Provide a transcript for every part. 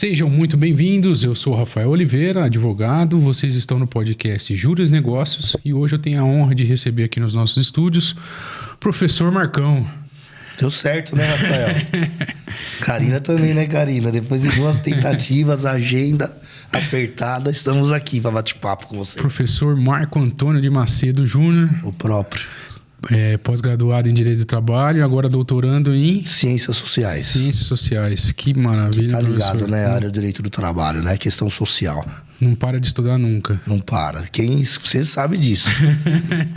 Sejam muito bem-vindos, eu sou Rafael Oliveira, advogado, vocês estão no podcast Juros e Negócios e hoje eu tenho a honra de receber aqui nos nossos estúdios o professor Marcão. Deu certo, né, Rafael? Karina também, né, Karina? Depois de 2 tentativas, agenda apertada, estamos aqui para bate-papo com você. Professor Marco Antônio de Macedo Júnior. O próprio. Pós-graduado em Direito do Trabalho, agora doutorando em... Ciências Sociais. Ciências Sociais, que maravilha. Tá ligado, professor. né? A área do Direito do Trabalho, né? Questão social. Não para de estudar nunca. Não para. Você sabe disso.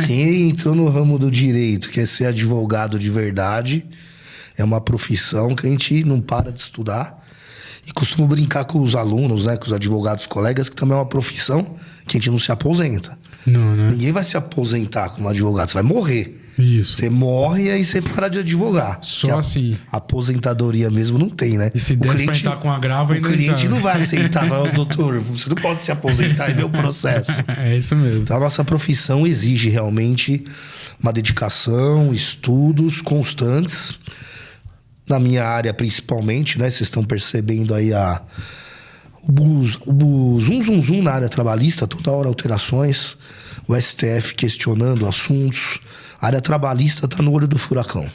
Quem entrou no ramo do direito, quer ser advogado de verdade, é uma profissão que a gente não para de estudar. E costumo brincar com os alunos, né? Com os advogados colegas, que também é uma profissão que a gente não se aposenta. Não, né? Ninguém vai se aposentar como advogado, você vai morrer. Isso. Você morre e aí você para de advogar. Só assim. Aposentadoria mesmo não tem, né? E se der pra entrar com a grava, o ainda cliente já... não vai aceitar, vai, doutor, você não pode se aposentar, é meu processo. É isso mesmo. Então a nossa profissão exige realmente uma dedicação, estudos constantes. Na minha área principalmente, né? Vocês estão percebendo aí o zum na área trabalhista, toda hora alterações, o STF questionando assuntos. A área trabalhista está no olho do furacão.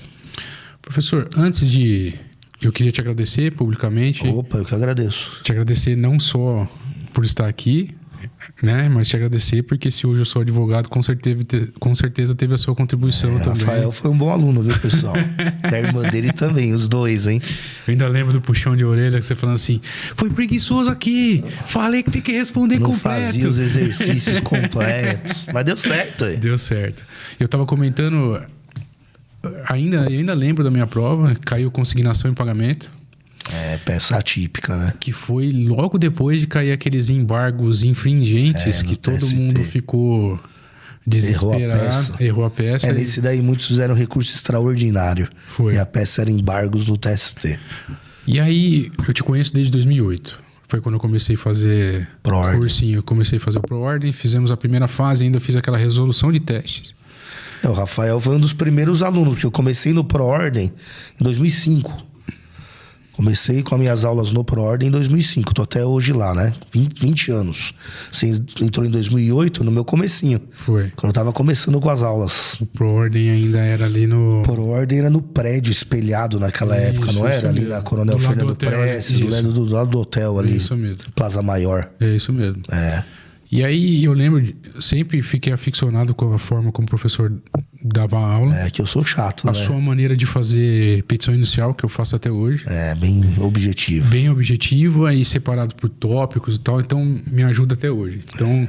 Professor, antes de... Eu queria te agradecer publicamente. Opa, eu que agradeço. Te agradecer não só por estar aqui, né? Mas te agradecer porque se hoje eu sou advogado, com certeza teve a sua contribuição também. Rafael foi um bom aluno, viu, pessoal? E a irmã dele também, os dois, hein? Eu ainda lembro do puxão de orelha que você falando assim, foi preguiçoso aqui, falei que tem que responder não completo. Não fazia os exercícios completos, mas deu certo. Aí. Deu certo. Eu tava comentando, ainda lembro da minha prova, caiu consignação em pagamento. Peça atípica, né? Que foi logo depois de cair aqueles embargos infringentes que todo mundo ficou desesperado. Errou a peça. Nesse daí muitos fizeram recurso extraordinário. Foi. E a peça era embargos no TST. E aí, eu te conheço desde 2008. Foi quando eu comecei a fazer cursinho. Eu comecei a fazer o ProOrdem, fizemos a primeira fase, ainda fiz aquela resolução de testes. O Rafael foi um dos primeiros alunos, porque eu comecei no ProOrdem em 2005. Comecei com as minhas aulas no ProOrdem em 2005. Tô até hoje lá, né? 20 anos. Você entrou em 2008, no meu comecinho. Foi. Quando eu tava começando com as aulas. O ProOrdem ainda era ali no... O ProOrdem era no prédio espelhado naquela época, não era? Ali mesmo. Na Coronel Fernando Prestes, do lado do hotel ali. Isso mesmo. Plaza Maior. É isso mesmo. E aí eu lembro, sempre fiquei aficionado com a forma como o professor dava aula. Que eu sou chato, né? A sua maneira de fazer petição inicial, que eu faço até hoje. Bem objetivo. Bem objetivo, aí separado por tópicos e tal, então me ajuda até hoje. Então,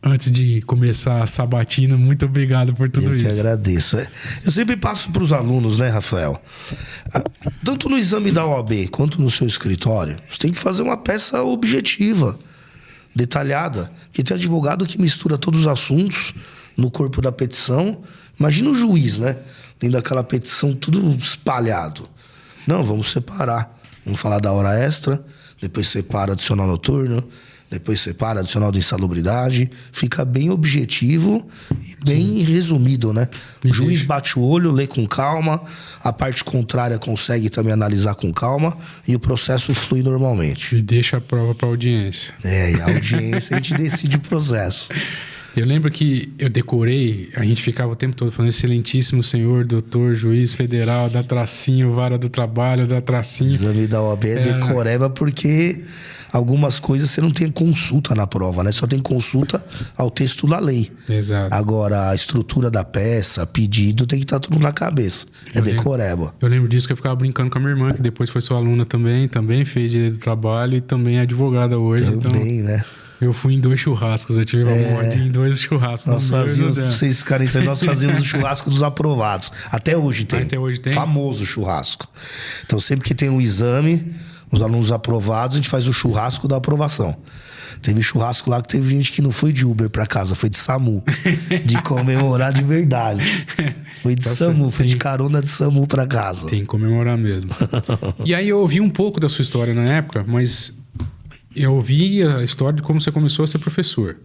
antes de começar a sabatina, muito obrigado por tudo isso. Eu que agradeço. Eu sempre passo para os alunos, né, Rafael? Tanto no exame da OAB quanto no seu escritório, você tem que fazer uma peça objetiva. Detalhada, que tem advogado que mistura todos os assuntos no corpo da petição. Imagina o juiz, né? Tendo aquela petição tudo espalhado. Não, vamos separar. Vamos falar da hora extra, depois separa adicional noturno, depois separa adicional de insalubridade. Fica bem objetivo e bem resumido, né? O juiz bate o olho, lê com calma, a parte contrária consegue também analisar com calma e o processo flui normalmente. E deixa a prova para a audiência. E a audiência a gente decide o processo. Eu lembro que eu decorei, a gente ficava o tempo todo falando excelentíssimo senhor, doutor, juiz federal, dá tracinho, vara do trabalho, dá tracinho. Exame da OAB decoreba porque algumas coisas você não tem consulta na prova, né? Só tem consulta ao texto da lei. Exato. Agora, a estrutura da peça, pedido, tem que estar tudo na cabeça. Decoreba. Eu lembro disso que eu ficava brincando com a minha irmã, que depois foi sua aluna também fez Direito do Trabalho e também é advogada hoje. Também, né? Eu fui em 2 churrascos, eu tive uma modinha em 2 churrascos. Nós fazíamos, pra vocês ficarem sabendo, nós fazíamos o churrasco dos aprovados. Até hoje tem. Até hoje tem? Famoso churrasco. Então, sempre que tem um exame, os alunos aprovados, a gente faz o churrasco da aprovação. Teve churrasco lá que teve gente que não foi de Uber pra casa, foi de SAMU. De comemorar de verdade. Foi de SAMU, foi de carona de SAMU pra casa. Tem que comemorar mesmo. E aí eu ouvi um pouco da sua história na época, mas eu ouvi a história de como você começou a ser professor.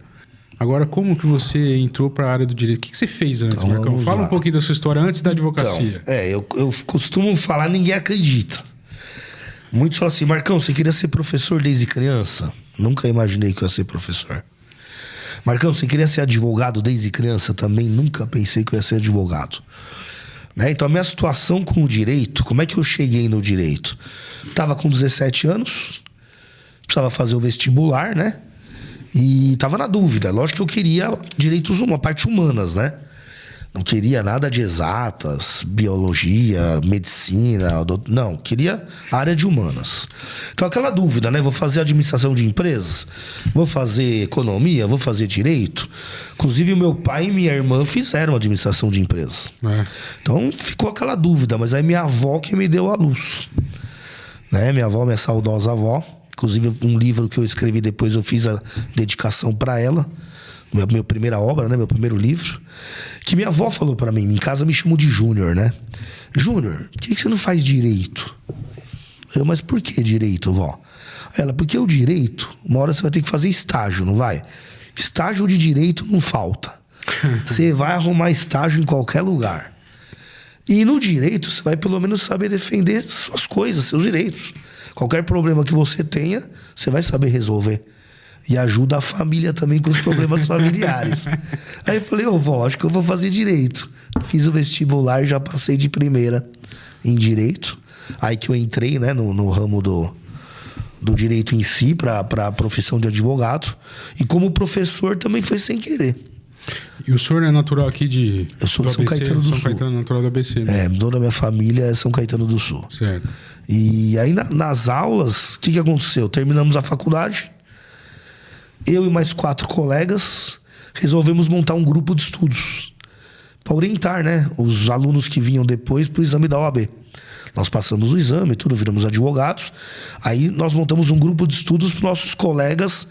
Agora, como que você entrou para a área do direito? O que você fez antes, então, Marcão? Fala um pouquinho da sua história antes da advocacia. Então, eu costumo falar, ninguém acredita. Muitos falam assim, Marcão, você queria ser professor desde criança? Nunca imaginei que eu ia ser professor. Marcão, você queria ser advogado desde criança? Também nunca pensei que eu ia ser advogado. Né? Então, a minha situação com o direito, como é que eu cheguei no direito? Tava com 17 anos, precisava fazer o vestibular, né? E tava na dúvida. Lógico que eu queria direitos humanos, parte humanas, né? Não queria nada de exatas, biologia, medicina. Não, queria a área de humanas. Então, aquela dúvida, né? Vou fazer administração de empresas? Vou fazer economia? Vou fazer direito? Inclusive, o meu pai e minha irmã fizeram administração de empresas. Então, ficou aquela dúvida. Mas aí, minha avó que me deu a luz. Né? Minha avó, minha saudosa avó. Inclusive, um livro que eu escrevi depois, eu fiz a dedicação para ela. Minha primeira obra, né? Meu primeiro livro. Que minha avó falou pra mim. Em casa me chamam de Júnior, né? Júnior, por que você não faz direito? Mas por que direito, vó? Ela, porque o direito, uma hora você vai ter que fazer estágio, não vai? Estágio de direito não falta. Você vai arrumar estágio em qualquer lugar. E no direito, você vai pelo menos saber defender suas coisas, seus direitos. Qualquer problema que você tenha, você vai saber resolver. E ajuda a família também com os problemas familiares. Aí eu falei, vó, acho que eu vou fazer direito. Fiz o vestibular e já passei de primeira em direito. Aí que eu entrei, né, no ramo do direito em si, para a profissão de advogado. E como professor também foi sem querer. E o senhor é natural aqui de... Eu sou de São Caetano do Sul. São Caetano, natural do ABC, né? Toda a minha família é São Caetano do Sul. Certo. E aí nas aulas, o que aconteceu? Terminamos a faculdade... Eu e mais 4 colegas resolvemos montar um grupo de estudos para orientar, né, os alunos que vinham depois para o exame da OAB. Nós passamos o exame, tudo, viramos advogados. Aí nós montamos um grupo de estudos para nossos colegas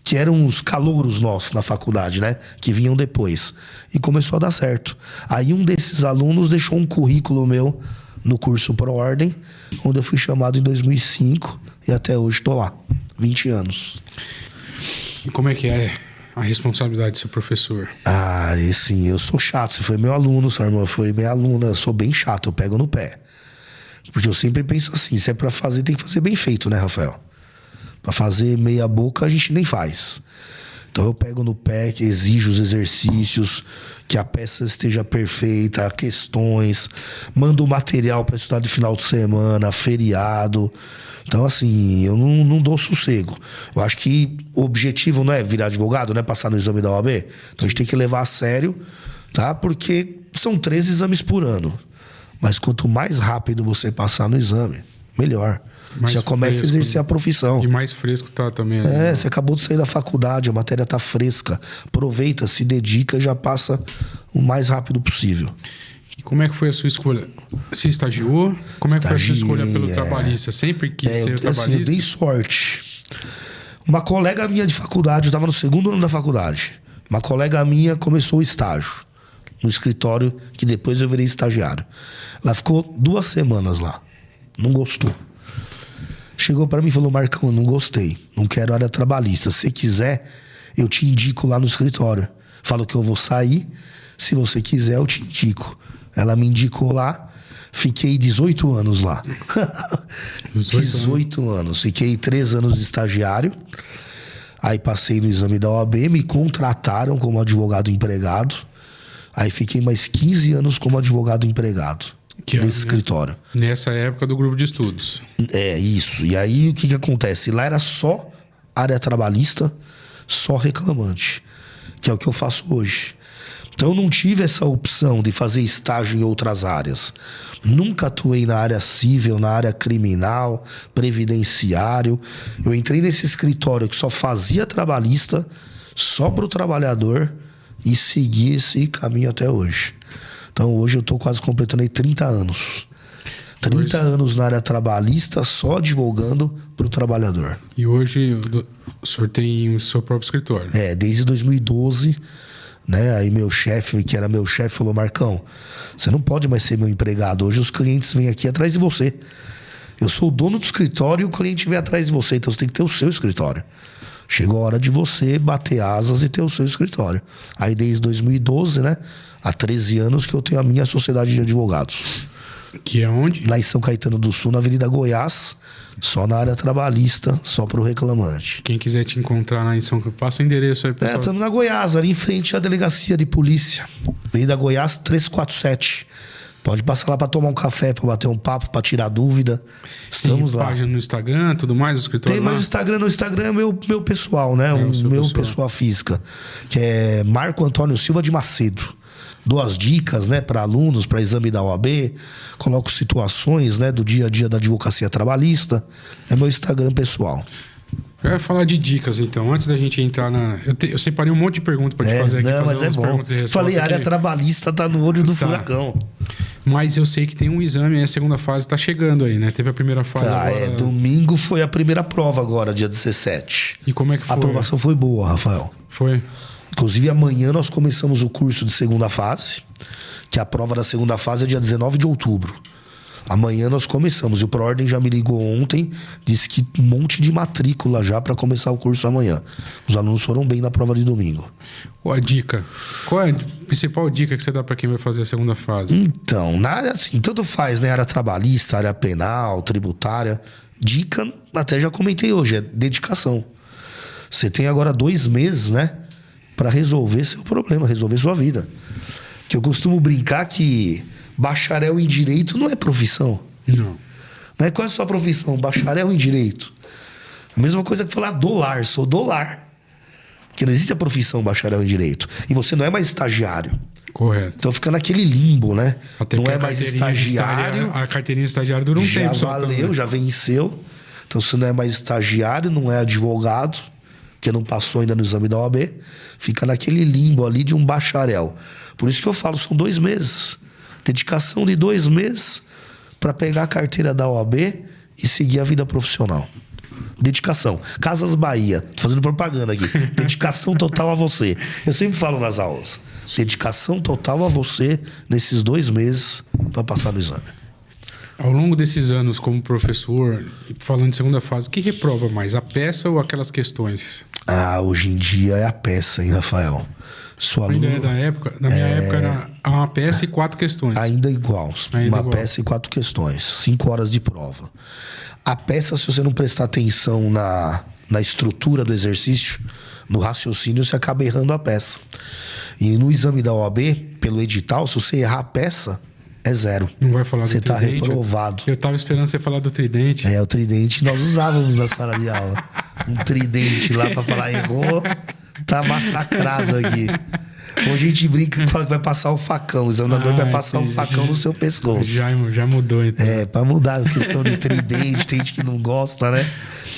que eram os calouros nossos na faculdade, né, que vinham depois. E começou a dar certo. Aí um desses alunos deixou um currículo meu no curso Pro Ordem, onde eu fui chamado em 2005 e até hoje estou lá, 20 anos. E como é que é a responsabilidade de ser professor? Sim, eu sou chato. Você foi meu aluno, sua irmã foi minha aluna. Eu sou bem chato, eu pego no pé. Porque eu sempre penso assim, se é pra fazer, tem que fazer bem feito, né, Rafael? Pra fazer meia boca, a gente nem faz. Então eu pego no pé, que exijo os exercícios, que a peça esteja perfeita, questões, mando o material para estudar de final de semana, feriado. Então, assim, eu não dou sossego. Eu acho que o objetivo não é virar advogado, não é passar no exame da OAB. Então a gente tem que levar a sério, tá? Porque são 13 exames por ano. Mas quanto mais rápido você passar no exame, melhor. Você já começa a exercer a profissão. E mais fresco tá também. Você acabou de sair da faculdade, a matéria tá fresca. Aproveita, se dedica e já passa o mais rápido possível. E como é que foi a sua escolha? Você estagiou? Como é que foi a sua escolha pelo trabalhista? Sempre quis ser trabalhista? Assim, eu dei sorte. Uma colega minha de faculdade, eu estava no segundo ano da faculdade. Uma colega minha começou o estágio no escritório, que depois eu virei estagiário. Ela ficou 2 semanas lá. Não gostou. Chegou para mim e falou, Marcão, não gostei. Não quero área trabalhista. Se você quiser, eu te indico lá no escritório. Falou que eu vou sair. Se você quiser, eu te indico. Ela me indicou lá. Fiquei 18 anos lá. 18 anos. Fiquei 3 anos de estagiário. Aí passei no exame da OAB. Me contrataram como advogado empregado. Aí fiquei mais 15 anos como advogado empregado. Nesse escritório. Nessa época do grupo de estudos. Isso. E aí o que acontece? Lá era só área trabalhista, só reclamante. Que é o que eu faço hoje. Então eu não tive essa opção de fazer estágio em outras áreas. Nunca atuei na área civil, na área criminal, previdenciário. Eu entrei nesse escritório que só fazia trabalhista, só para o trabalhador, e segui esse caminho até hoje. Então hoje eu estou quase completando aí 30 anos. 30 anos na área trabalhista, só advogando para o trabalhador. E hoje o senhor tem o seu próprio escritório? Desde 2012, né? Aí meu chefe, que era meu chefe, falou, Marcão, você não pode mais ser meu empregado. Hoje os clientes vêm aqui atrás de você. Eu sou o dono do escritório e o cliente vem atrás de você. Então você tem que ter o seu escritório. Chegou a hora de você bater asas e ter o seu escritório. Aí desde 2012, né? Há 13 anos que eu tenho a minha sociedade de advogados. Que é onde? Lá em São Caetano do Sul, na Avenida Goiás, só na área trabalhista, só pro reclamante. Quem quiser te encontrar lá em São Paulo, passa o endereço aí, pessoal. Estamos na Goiás, ali em frente à delegacia de polícia. Avenida Goiás 347. Pode passar lá para tomar um café, para bater um papo, para tirar dúvida. Estamos lá. Tem página no Instagram, tudo mais, o escritório Tem mais o Instagram. No Instagram é meu pessoal, né? O meu pessoa física. Que é Marco Antônio Silva de Macedo. Dou as dicas, né, para alunos, para exame da OAB. Coloco situações, né, do dia a dia da advocacia trabalhista. É meu Instagram pessoal. Eu ia falar de dicas, então. Antes da gente entrar na... Eu separei um monte de perguntas para te fazer aqui. Não, mas é bom. Falei, a área trabalhista tá no olho do furacão. Mas eu sei que tem um exame, a segunda fase tá chegando aí, né? Teve a primeira fase agora... Domingo foi a primeira prova agora, dia 17. E como é que foi? A aprovação foi boa, Rafael. Foi? Inclusive, amanhã nós começamos o curso de segunda fase, que a prova da segunda fase é dia 19 de outubro. Amanhã nós começamos. E o Proordem já me ligou ontem, disse que um monte de matrícula já para começar o curso amanhã. Os alunos foram bem na prova de domingo. Qual a dica? Qual é a principal dica que você dá para quem vai fazer a segunda fase? Então, na área assim, tanto faz, né? Área trabalhista, área penal, tributária. Dica, até já comentei hoje, é dedicação. Você tem agora 2 meses, né? Para resolver seu problema, resolver sua vida. Que eu costumo brincar que bacharel em direito não é profissão. Não. Não é qual é a sua profissão? Bacharel em direito. A mesma coisa que falar dolar, sou dolar. Porque não existe a profissão bacharel em direito. E você não é mais estagiário. Correto. Então fica naquele limbo, né? Até não é mais estagiário. A carteirinha de estagiário dura um tempo. Já valeu, já venceu. Então você não é mais estagiário, não é advogado, que não passou ainda no exame da OAB. Fica naquele limbo ali de um bacharel. Por isso que eu falo, são 2 meses. Dedicação de 2 meses para pegar a carteira da OAB e seguir a vida profissional. Dedicação. Casas Bahia. Tô fazendo propaganda aqui. Dedicação total a você. Eu sempre falo nas aulas. Dedicação total a você nesses 2 meses para passar no exame. Ao longo desses anos como professor, falando de segunda fase, o que reprova mais? A peça ou aquelas questões? Hoje em dia é a peça, hein, Rafael? Ainda é da época? Na minha época era uma peça e 4 questões. Ainda igual. Peça e 4 questões. 5 horas de prova. A peça, se você não prestar atenção na estrutura do exercício, no raciocínio, você acaba errando a peça. E no exame da OAB, pelo edital, se você errar a peça, é 0. Não vai falar do tridente? Você tá reprovado. Eu tava esperando você falar do tridente. O tridente nós usávamos na sala de aula. Um tridente lá pra falar errou, tá massacrado aqui. Hoje a gente brinca e fala que vai passar o facão. O examinador vai passar o facão no seu pescoço. Já mudou, então. Pra mudar a questão de tridente, tem gente que não gosta, né?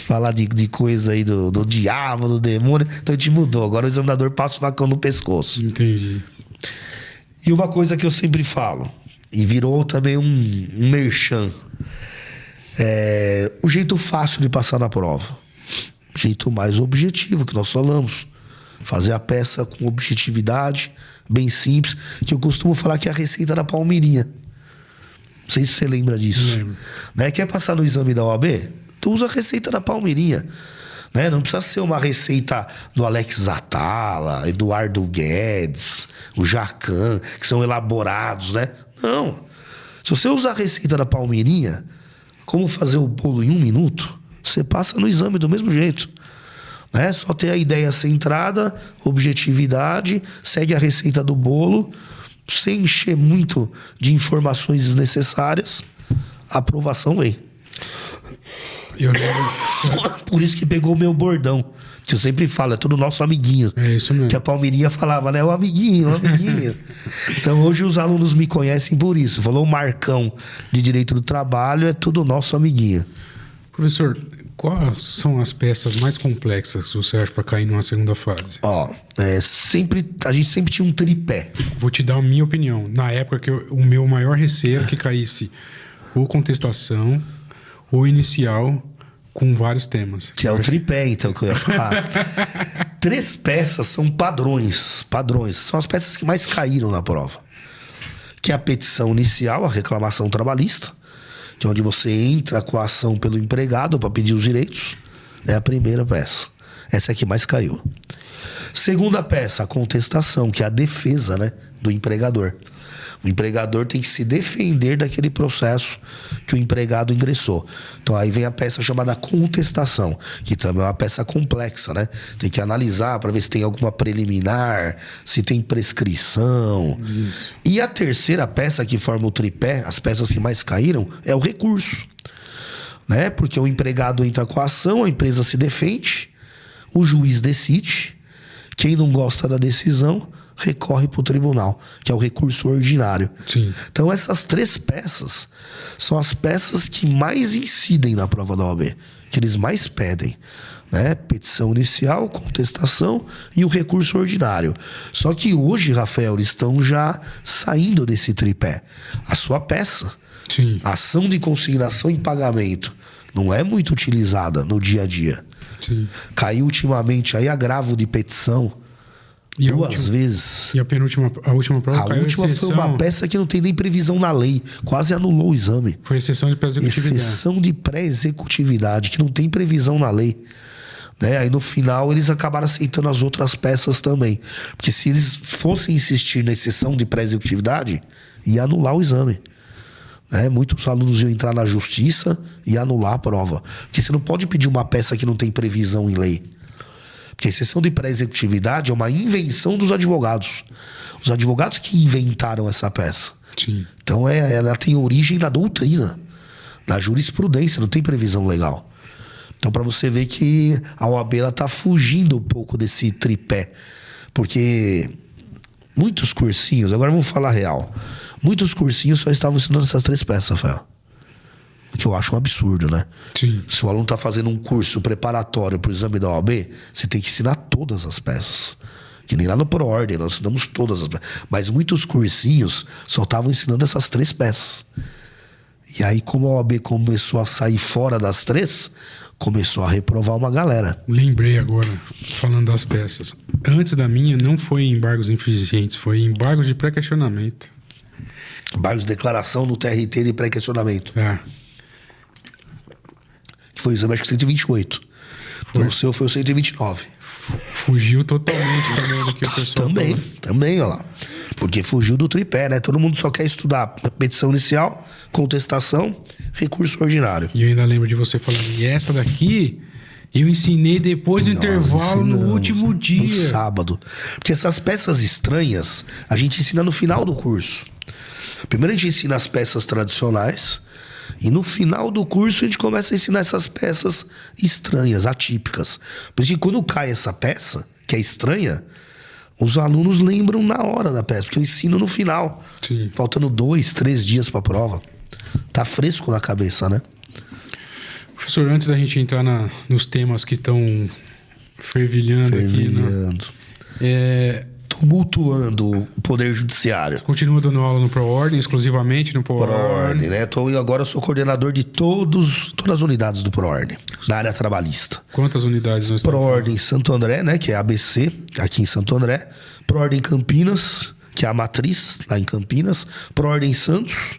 Falar de coisa aí do diabo, do demônio. Então a gente mudou. Agora o examinador passa o facão no pescoço. Entendi. E uma coisa que eu sempre falo, e virou também um merchan, o jeito fácil de passar na prova. O jeito mais objetivo que nós falamos. Fazer a peça com objetividade, bem simples. Que eu costumo falar que é a receita da palmeirinha. Não sei se você lembra disso. Lembro. Né? Quer passar no exame da OAB? Tu usa a receita da palmeirinha. Né? Não precisa ser uma receita do Alex Atala, Eduardo Guedes, o Jacan, que são elaborados, né? Não. Se você usar a receita da palmeirinha, como fazer o bolo em 1 minuto, você passa no exame do mesmo jeito. Né? Só ter a ideia centrada, objetividade, segue a receita do bolo, sem encher muito de informações desnecessárias, a aprovação vem. Por isso que pegou o meu bordão, que eu sempre falo, é tudo nosso amiguinho. É isso mesmo. Que a Palmeirinha falava, né? O amiguinho, o amiguinho. Então hoje os alunos me conhecem por isso. Falou o Marcão de Direito do Trabalho, é tudo nosso amiguinho. Professor, quais são as peças mais complexas que você acha para cair numa segunda fase? A gente sempre tinha um tripé. Vou te dar a minha opinião. Na época que o meu maior receio era que caísse ou contestação ou inicial com vários temas. Que é o tripé, então, que eu ia falar. 3 peças são padrões. São as peças que mais caíram na prova. Que é a petição inicial, a reclamação trabalhista, que é onde você entra com a ação pelo empregado para pedir os direitos. É a primeira peça. Essa é a que mais caiu. Segunda peça, a contestação, que é a defesa, né, do empregador. O empregador tem que se defender daquele processo que o empregado ingressou. Então aí vem a peça chamada contestação, que também é uma peça complexa, né? Tem que analisar para ver se tem alguma preliminar, se tem prescrição. Isso. E a terceira peça que forma o tripé, as peças que mais caíram, é o recurso. Né? Porque o empregado entra com a ação, a empresa se defende, o juiz decide, quem não gosta da decisão recorre para o tribunal, que é o recurso ordinário. Sim. Então essas 3 peças são as peças que mais incidem na prova da OAB, que eles mais pedem, né? Petição inicial, contestação e o recurso ordinário. Só que hoje, Rafael, eles estão já saindo desse tripé. A sua peça, Sim. a ação de consignação em pagamento, não é muito utilizada no dia a dia. Sim. Caiu ultimamente aí agravo de petição E a 2 última- vezes. E a última prova A caiu última exceção, foi uma peça que não tem nem previsão na lei. Quase anulou o exame. Foi exceção de pré-executividade. Exceção de pré-executividade, que não tem previsão na lei. Né? Aí no final eles acabaram aceitando as outras peças também. Porque se eles fossem insistir na exceção de pré-executividade, ia anular o exame. Né? Muitos alunos iam entrar na justiça e anular a prova. Porque você não pode pedir uma peça que não tem previsão em lei. Porque a exceção de pré-executividade é uma invenção dos advogados. Os advogados que inventaram essa peça. Sim. Então ela tem origem na doutrina, na jurisprudência, não tem previsão legal. Então para você ver que a OAB está fugindo um pouco desse tripé. Porque muitos cursinhos, agora vamos falar real, muitos cursinhos só estavam ensinando essas 3 peças, Rafael. O que eu acho um absurdo, né? Sim. Se o aluno está fazendo um curso preparatório para o exame da OAB, você tem que ensinar todas as peças. Que nem lá no ProOrdem, nós ensinamos todas as peças. Mas muitos cursinhos só estavam ensinando essas 3 peças. E aí, como a OAB começou a sair fora das 3, começou a reprovar uma galera. Lembrei agora, falando das peças. Antes da minha, não foi embargos infringentes, foi embargos de pré-questionamento. Embargos de declaração no TRT de pré-questionamento. É. Que foi o exame, acho que 128. Então, o seu foi o 129. Fugiu totalmente também do que o pessoal... Também, olha lá. Porque fugiu do tripé, né? Todo mundo só quer estudar petição inicial, contestação, recurso ordinário. E eu ainda lembro de você falando, e essa daqui eu ensinei depois do intervalo no último dia. No sábado. Porque essas peças estranhas, a gente ensina no final do curso. Primeiro a gente ensina as peças tradicionais, e no final do curso a gente começa a ensinar essas peças estranhas, atípicas. Por isso que quando cai essa peça, que é estranha, os alunos lembram na hora da peça, porque eu ensino no final. Sim. Faltando 2, 3 dias para a prova. Tá fresco na cabeça, né? Professor, antes da gente entrar nos temas que estão fervilhando aqui, né? Tumultuando o Poder Judiciário. Continua dando aula no ProOrdem, exclusivamente no ProOrdem, né? Agora eu sou coordenador de todas as unidades do ProOrdem, na área trabalhista. Quantas unidades nós temos? ProOrdem Santo André, né? Que é a ABC, aqui em Santo André. ProOrdem Campinas, que é a matriz, lá em Campinas. ProOrdem Santos.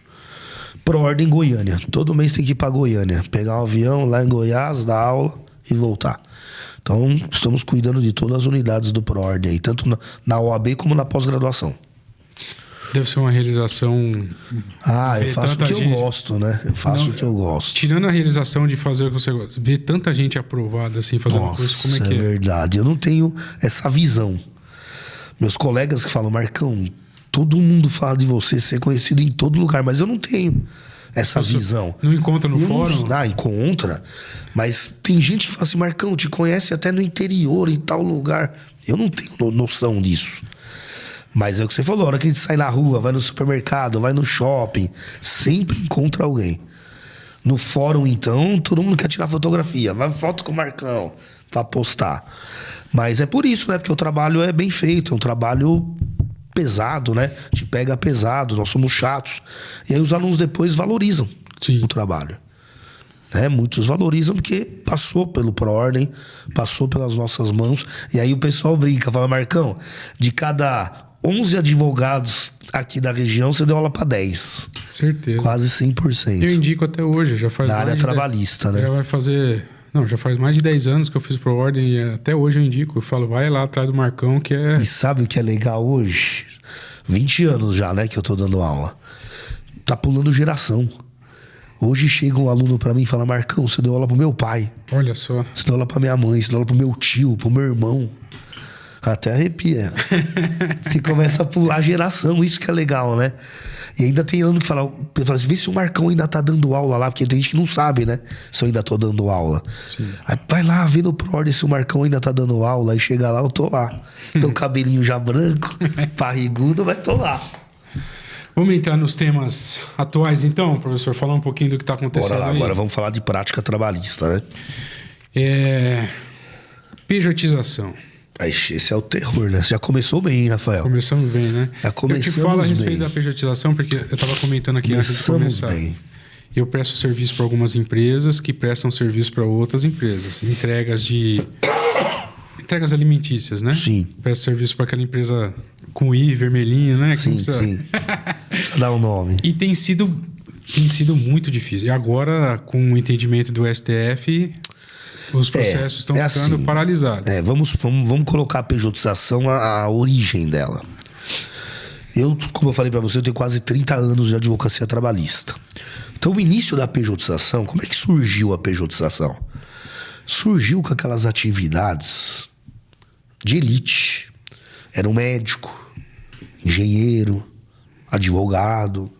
ProOrdem Goiânia. Todo mês tem que ir para Goiânia. Pegar um avião lá em Goiás, dar aula e voltar. Então, estamos cuidando de todas as unidades do ProOrdem aí, tanto na OAB como na pós-graduação. Deve ser uma realização... Eu faço o que eu gosto, né? Eu faço o que eu gosto. Tirando a realização de fazer o que você gosta, ver tanta gente aprovada assim, fazendo curso, como é que é? É verdade. Eu não tenho essa visão. Meus colegas que falam, Marcão, todo mundo fala de você ser conhecido em todo lugar, mas eu não tenho essa visão. Não encontra no fórum? Encontra. Mas tem gente que fala assim, Marcão, te conhece até no interior, em tal lugar. Eu não tenho noção disso. Mas é o que você falou, a hora que a gente sai na rua, vai no supermercado, vai no shopping, sempre encontra alguém. No fórum, então, todo mundo quer tirar fotografia. Vai foto com o Marcão pra postar. Mas é por isso, né? Porque o trabalho é bem feito, é um trabalho pesado, né? Te pega pesado, nós somos chatos. E aí os alunos depois valorizam o trabalho. Né? Muitos valorizam porque passou pelo ProOrdem, passou pelas nossas mãos. E aí o pessoal brinca, fala, Marcão, de cada 11 advogados aqui da região, você deu aula para 10. Certeza. Quase 100%. Eu indico até hoje, já faz na mais área de trabalhista, né? Já vai fazer... Não, já faz mais de 10 anos que eu fiz ProOrdem e até hoje eu indico. Eu falo, vai lá atrás do Marcão que é... E sabe o que é legal hoje? 20 anos já, né, que eu tô dando aula. Tá pulando geração. Hoje chega um aluno pra mim e fala: Marcão, você deu aula pro meu pai. Olha só. Você deu aula pra minha mãe, você deu aula pro meu tio, pro meu irmão. Até arrepia. Que começa a pular geração, isso que é legal, né? E ainda tem aluno que fala assim: vê se o Marcão ainda tá dando aula lá, porque tem gente que não sabe, né? Se eu ainda tô dando aula. Sim. Aí vai lá, vê no ProOrder se o Marcão ainda tá dando aula. Aí chega lá, eu tô lá. Tô cabelinho já branco, parrigudo, mas tô lá. Vamos entrar nos temas atuais então, professor? Falar um pouquinho do que tá acontecendo. Bora lá, aí. agora vamos falar de prática trabalhista, né? Pejotização. Esse é o terror, né? Você já começou bem, hein, Rafael? Começamos bem, né? Já começamos bem. Eu te falo a respeito da pejotização, porque eu tava comentando aqui antes de começar. Bem. Eu presto serviço para algumas empresas que prestam serviço para outras empresas. Entregas alimentícias, né? Sim. Presto serviço para aquela empresa com I vermelhinho, né? Sim, sim. Precisa dar um nome. E tem sido muito difícil. E agora, com o entendimento do STF... Os processos estão ficando assim, paralisados. Vamos colocar a pejotização a origem dela. Como eu falei para você, eu tenho quase 30 anos de advocacia trabalhista. Então, o início da pejotização, como é que surgiu a pejotização? Surgiu com aquelas atividades de elite. Era um médico, engenheiro, advogado,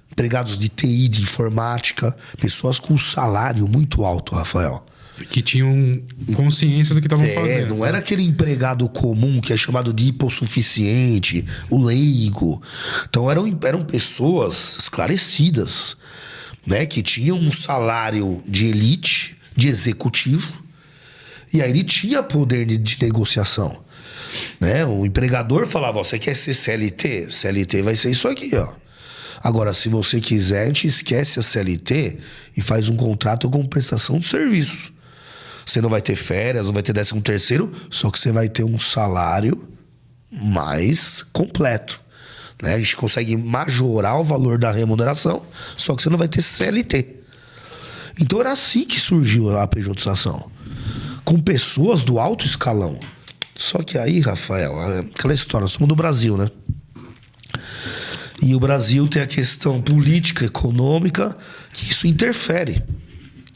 empregados de TI, de informática, pessoas com salário muito alto, Rafael. Que tinham consciência do que estavam fazendo. Não era aquele empregado comum que é chamado de hipossuficiente, o leigo. Então eram pessoas esclarecidas, né, que tinham um salário de elite, de executivo, e aí ele tinha poder de negociação. Né? O empregador falava: você quer ser CLT? CLT vai ser isso aqui, ó. Agora, se você quiser, a gente esquece a CLT e faz um contrato com prestação de serviço. Você não vai ter férias, não vai ter 13º, só que você vai ter um salário mais completo. Né? A gente consegue majorar o valor da remuneração, só que você não vai ter CLT. Então era assim que surgiu a pejotização. Com pessoas do alto escalão. Só que aí, Rafael, aquela história, nós somos do Brasil, né? E o Brasil tem a questão política, econômica, que isso interfere,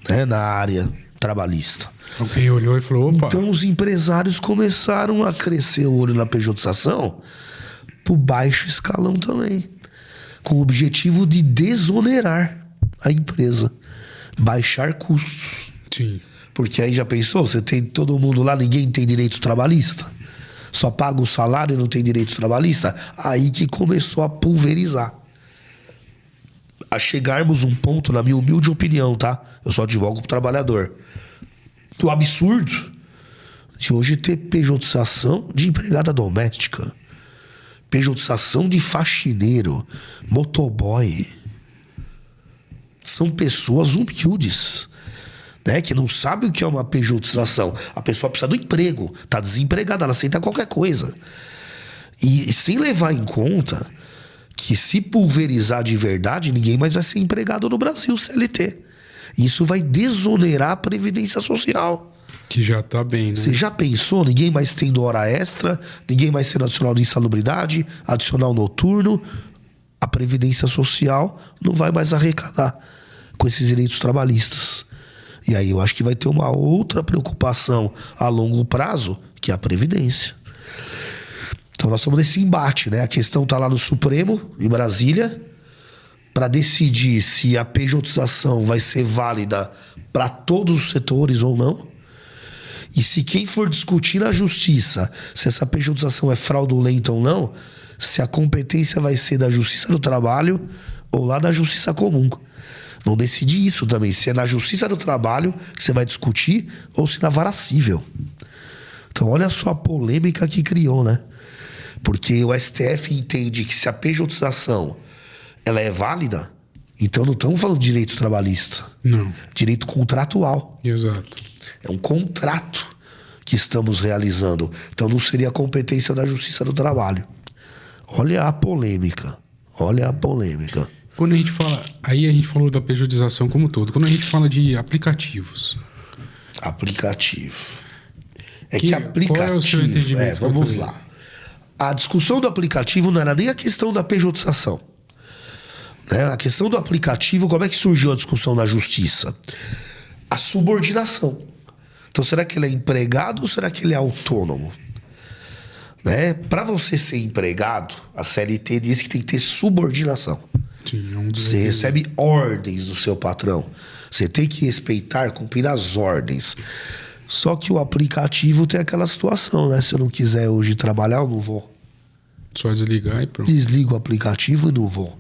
né, na área trabalhista. Alguém olhou e falou: opa. Então os empresários começaram a crescer o olho na pejotização por baixo escalão também, com o objetivo de desonerar a empresa, baixar custos. Sim. Porque aí já pensou, você tem todo mundo lá, ninguém tem direito trabalhista? Só paga o salário e não tem direito trabalhista? Aí que começou a pulverizar. A chegarmos um ponto, na minha humilde opinião, tá? Eu só advogo pro trabalhador. Do absurdo de hoje ter pejotização de empregada doméstica, pejotização de faxineiro, motoboy. São pessoas humildes, né, que não sabe o que é uma pejotização. A pessoa precisa do emprego, tá desempregada, ela aceita qualquer coisa. E sem levar em conta que se pulverizar de verdade, ninguém mais vai ser empregado no Brasil, CLT. Isso vai desonerar a Previdência Social. Que já tá bem, né? Você já pensou? Ninguém mais tendo hora extra, ninguém mais tendo adicional de insalubridade, adicional noturno. A Previdência Social não vai mais arrecadar com esses direitos trabalhistas. E aí eu acho que vai ter uma outra preocupação a longo prazo, que é a Previdência. Então nós estamos nesse embate, né? A questão está lá no Supremo, em Brasília, para decidir se a pejotização vai ser válida para todos os setores ou não. E se quem for discutir na Justiça se essa pejotização é fraudulenta ou não, se a competência vai ser da Justiça do Trabalho ou lá da Justiça Comum. Vão decidir isso também, se é na Justiça do Trabalho que você vai discutir ou se na vara cível. Então olha só a polêmica que criou, né? Porque o STF entende que se a pejotização ela é válida, então não estamos falando de direito trabalhista. Não. Direito contratual. Exato. É um contrato que estamos realizando. Então não seria a competência da Justiça do Trabalho. Olha a polêmica. Olha a polêmica. Quando a gente fala... Aí a gente falou da pejotização como um todo. Quando a gente fala de aplicativos... Aplicativo. É que aplicativo... Qual é o seu entendimento? Vamos lá. a discussão do aplicativo não era nem a questão da pejotização. Né? A questão do aplicativo, como é que surgiu a discussão na justiça? A subordinação. Então, será que ele é empregado ou será que ele é autônomo? Né? Para você ser empregado, a CLT diz que tem que ter subordinação. Sim, você recebe ordens do seu patrão. Você tem que respeitar, cumprir as ordens. Só que o aplicativo tem aquela situação, né? Se eu não quiser hoje trabalhar, eu não vou. Só desligar e pronto. Desligo o aplicativo e não vou.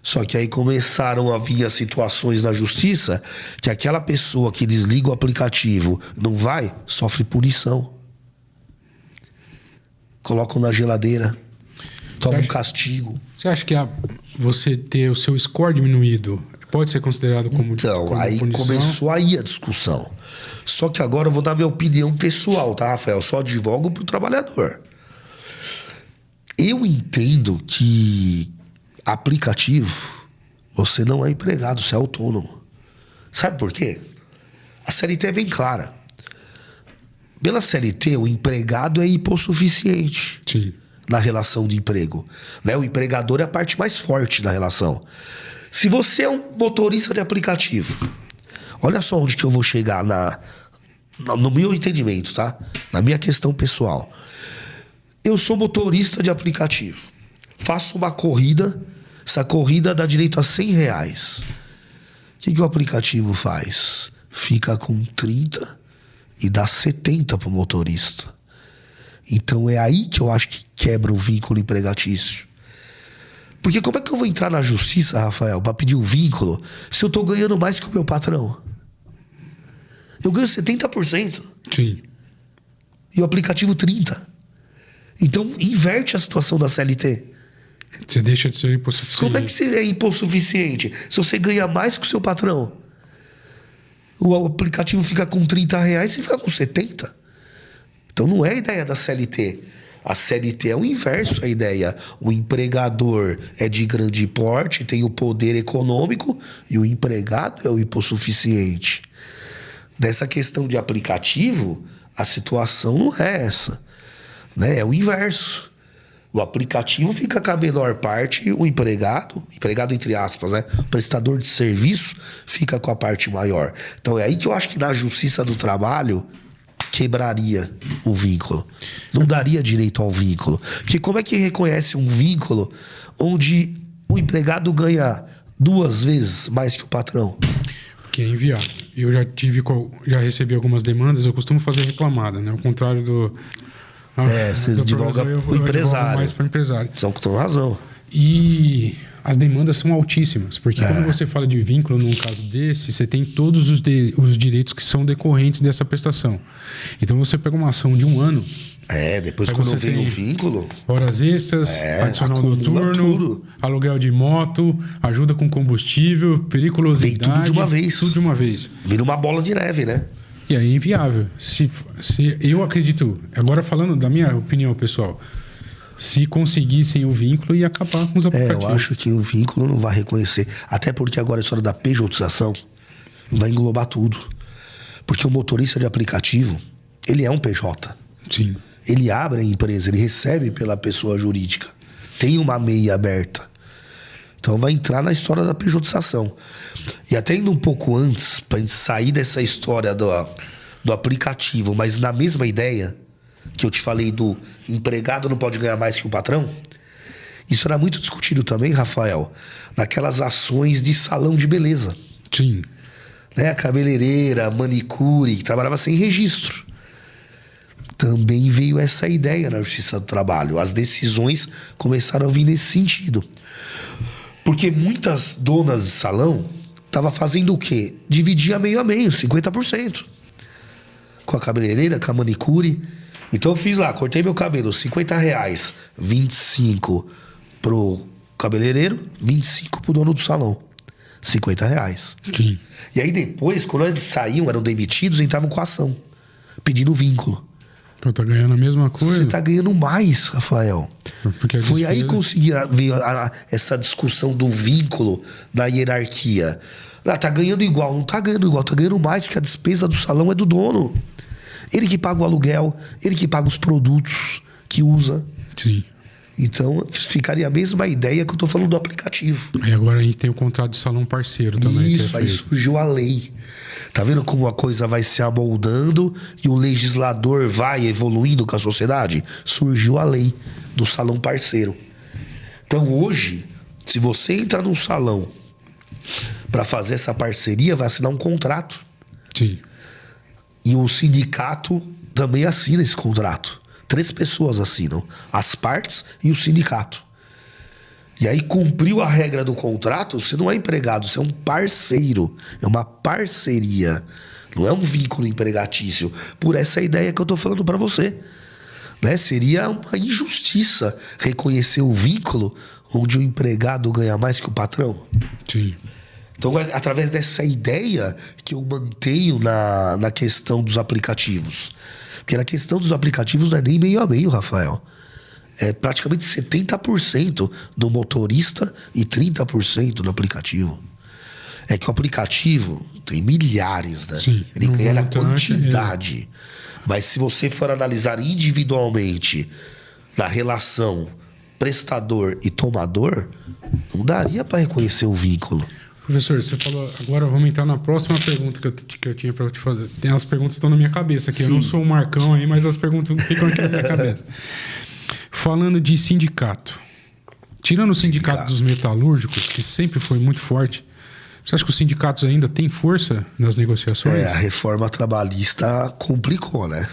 Só que aí começaram a vir as situações na justiça que aquela pessoa que desliga o aplicativo não vai, sofre punição. Colocam na geladeira, toma um castigo. Você acha que você ter o seu score diminuído pode ser considerado como Então, como aí punição? começou aí a discussão. Só que agora eu vou dar minha opinião pessoal, tá, Rafael? Eu só advogo pro trabalhador. Eu entendo que aplicativo, você não é empregado, você é autônomo. Sabe por quê? A CLT é bem clara. Pela CLT, o empregado é hipossuficiente. Sim. Na relação de emprego. Né? O empregador é a parte mais forte da relação. Se você é um motorista de aplicativo, olha só onde que eu vou chegar no meu entendimento, tá? Na minha questão pessoal. Eu sou motorista de aplicativo. Faço uma corrida, essa corrida dá direito a R$100. O que o aplicativo faz? Fica com 30 e dá 70 pro motorista. Então é aí que eu acho que quebra o vínculo empregatício. Porque como é que eu vou entrar na justiça, Rafael, para pedir um vínculo se eu tô ganhando mais que o meu patrão? Eu ganho 70%. Sim. E o aplicativo 30%. Então inverte a situação da CLT. Você deixa de ser hipossuficiente. Como é que você é hipossuficiente se você ganha mais que o seu patrão? O aplicativo fica com R$30, você fica com 70%. Então não é a ideia da CLT. A CLT é o inverso a ideia. O empregador é de grande porte, tem o poder econômico, e o empregado é o hipossuficiente. Dessa questão de aplicativo, a situação não é essa. Né? É o inverso. O aplicativo fica com a menor parte, o empregado entre aspas, né? O prestador de serviço fica com a parte maior. Então é aí que eu acho que na justiça do trabalho quebraria o vínculo. Não daria direito ao vínculo. Porque como é que reconhece um vínculo onde o empregado ganha 2 vezes mais que o patrão? Porque é inviável. Eu já recebi algumas demandas, eu costumo fazer reclamada, né? Ao contrário do... Vocês advogam pro empresário. Mais para o empresário. São que tem razão. E as demandas são altíssimas, porque quando você fala de vínculo num caso desse, você tem todos os direitos que são decorrentes dessa prestação. Então você pega uma ação de 1 ano. Depois quando vem o vínculo... Horas extras, adicional noturno, tudo. Aluguel de moto, ajuda com combustível, periculosidade... Vem tudo de uma vez. Tudo de uma vez. Vira uma bola de neve, né? E aí é inviável. Se eu acredito, agora falando da minha opinião pessoal, se conseguissem o vínculo, ia acabar com os aplicativos. Eu acho que o vínculo não vai reconhecer. Até porque agora a história da pejotização vai englobar tudo. Porque o motorista de aplicativo, ele é um PJ. Sim. Ele abre a empresa, ele recebe pela pessoa jurídica. Tem uma MEI aberta. Então vai entrar na história da pejotização. E até indo um pouco antes, para a gente sair dessa história do aplicativo, mas na mesma ideia que eu te falei do empregado não pode ganhar mais que o patrão, isso era muito discutido também, Rafael, naquelas ações de salão de beleza. Sim. Né? A cabeleireira, a manicure, que trabalhava sem registro. Também veio essa ideia na Justiça do Trabalho. As decisões começaram a vir nesse sentido. Porque muitas donas de salão estavam fazendo o quê? Dividia meio a meio, 50%. Com a cabeleireira, com a manicure. Então eu fiz lá, cortei meu cabelo, R$50. 25 pro cabeleireiro, 25 pro dono do salão. R$50. Sim. E aí depois, quando eles saíam, eram demitidos, entravam com a ação. Pedindo vínculo. Pô, tá ganhando a mesma coisa. Você tá ganhando mais, Rafael. Porque Foi aí que veio essa discussão do vínculo, da hierarquia. Tá ganhando igual. Não tá ganhando igual, tá ganhando mais, porque a despesa do salão é do dono. Ele que paga o aluguel, ele que paga os produtos, que usa. Sim. Então, ficaria a mesma ideia que eu tô falando do aplicativo. Aí agora a gente tem o contrato de salão parceiro também. Isso, aí surgiu a lei. Tá vendo como a coisa vai se amoldando e o legislador vai evoluindo com a sociedade? Surgiu a lei do salão parceiro. Então hoje, se você entra num salão para fazer essa parceria, vai assinar um contrato. Sim. E o sindicato também assina esse contrato. 3 pessoas assinam, as partes e o sindicato. E aí cumpriu a regra do contrato, você não é empregado, você é um parceiro. É uma parceria. Não é um vínculo empregatício. Por essa ideia que eu tô falando para você. Né? Seria uma injustiça reconhecer o vínculo onde o empregado ganha mais que o patrão. Sim. Então é através dessa ideia que eu mantenho na questão dos aplicativos. Porque na questão dos aplicativos não é nem meio a meio, Rafael. É praticamente 70% do motorista e 30% do aplicativo. É que o aplicativo tem milhares, né? Sim, ele ganha na montante, quantidade. Mas se você for analisar individualmente na relação prestador e tomador, não daria para reconhecer o vínculo. Professor, você falou... Agora vamos entrar na próxima pergunta que eu tinha para te fazer. Tem as perguntas que estão na minha cabeça aqui. Sim. Eu não sou o Marcão aí, mas as perguntas ficam aqui na minha cabeça. Falando de sindicato. Tirando o sindicato dos metalúrgicos, que sempre foi muito forte, você acha que os sindicatos ainda têm força nas negociações? A reforma trabalhista complicou, né?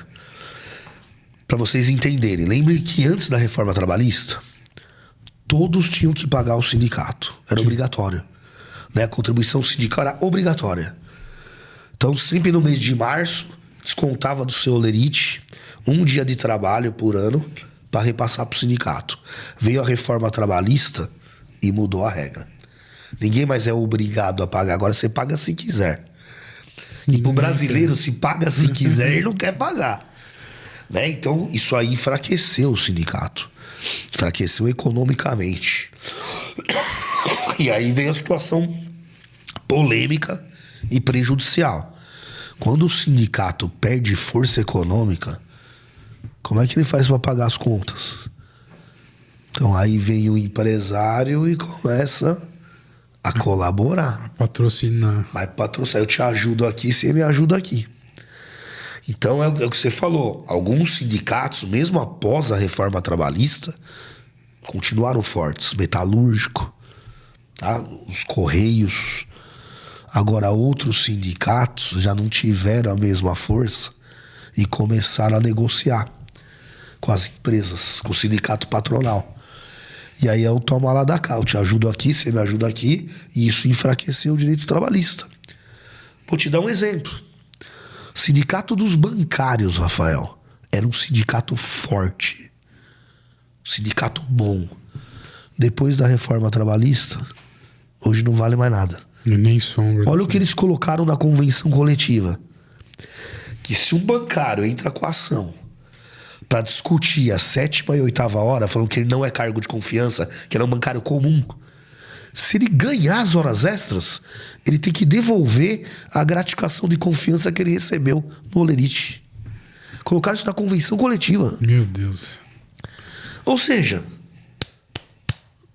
Para vocês entenderem, lembrem que antes da reforma trabalhista, todos tinham que pagar o sindicato. Era obrigatório. Né? A contribuição sindical era obrigatória. Então, sempre no mês de março, descontava do seu olerite 1 dia de trabalho por ano para repassar para o sindicato. Veio a reforma trabalhista e mudou a regra. Ninguém mais é obrigado a pagar. Agora você paga se quiser. E pro brasileiro, se paga se quiser, ele não quer pagar. Né? Então, isso aí enfraqueceu o sindicato. Enfraqueceu economicamente. E aí vem a situação polêmica e prejudicial. Quando o sindicato perde força econômica, como é que ele faz para pagar as contas? Então aí vem o empresário e começa a colaborar. Patrocinar. Vai patrocinar. Eu te ajudo aqui, você me ajuda aqui. Então é o que você falou. Alguns sindicatos, mesmo após a reforma trabalhista, continuaram fortes. Metalúrgico, tá? Os Correios. Agora outros sindicatos já não tiveram a mesma força e começaram a negociar com as empresas, com o sindicato patronal. E aí eu tomo lá da cá, eu te ajudo aqui, você me ajuda aqui, e isso enfraqueceu o direito trabalhista. Vou te dar um exemplo. O sindicato dos bancários, Rafael, era um sindicato forte. Um sindicato bom. Depois da reforma trabalhista, hoje não vale mais nada. Nem sombra. Olha o que eles colocaram na convenção coletiva. Que se um bancário entra com a ação para discutir a 7ª e 8ª hora, falando que ele não é cargo de confiança, que ele é um bancário comum, se ele ganhar as horas extras, ele tem que devolver a gratificação de confiança que ele recebeu no olerite. Colocaram isso na convenção coletiva. Meu Deus. Ou seja,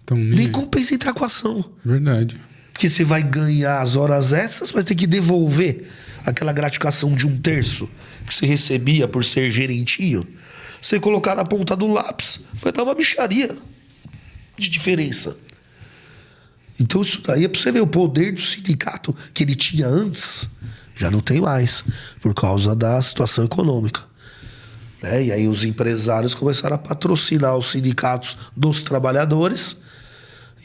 então, nem compensa entrar com a ação. Verdade. Porque você vai ganhar as horas extras, mas tem que devolver aquela gratificação de 1/3 que você recebia por ser gerentinho. Você colocar na ponta do lápis, vai dar uma mixaria de diferença. Então isso daí é pra você ver o poder do sindicato que ele tinha antes, já não tem mais, por causa da situação econômica. Né? E aí os empresários começaram a patrocinar os sindicatos dos trabalhadores.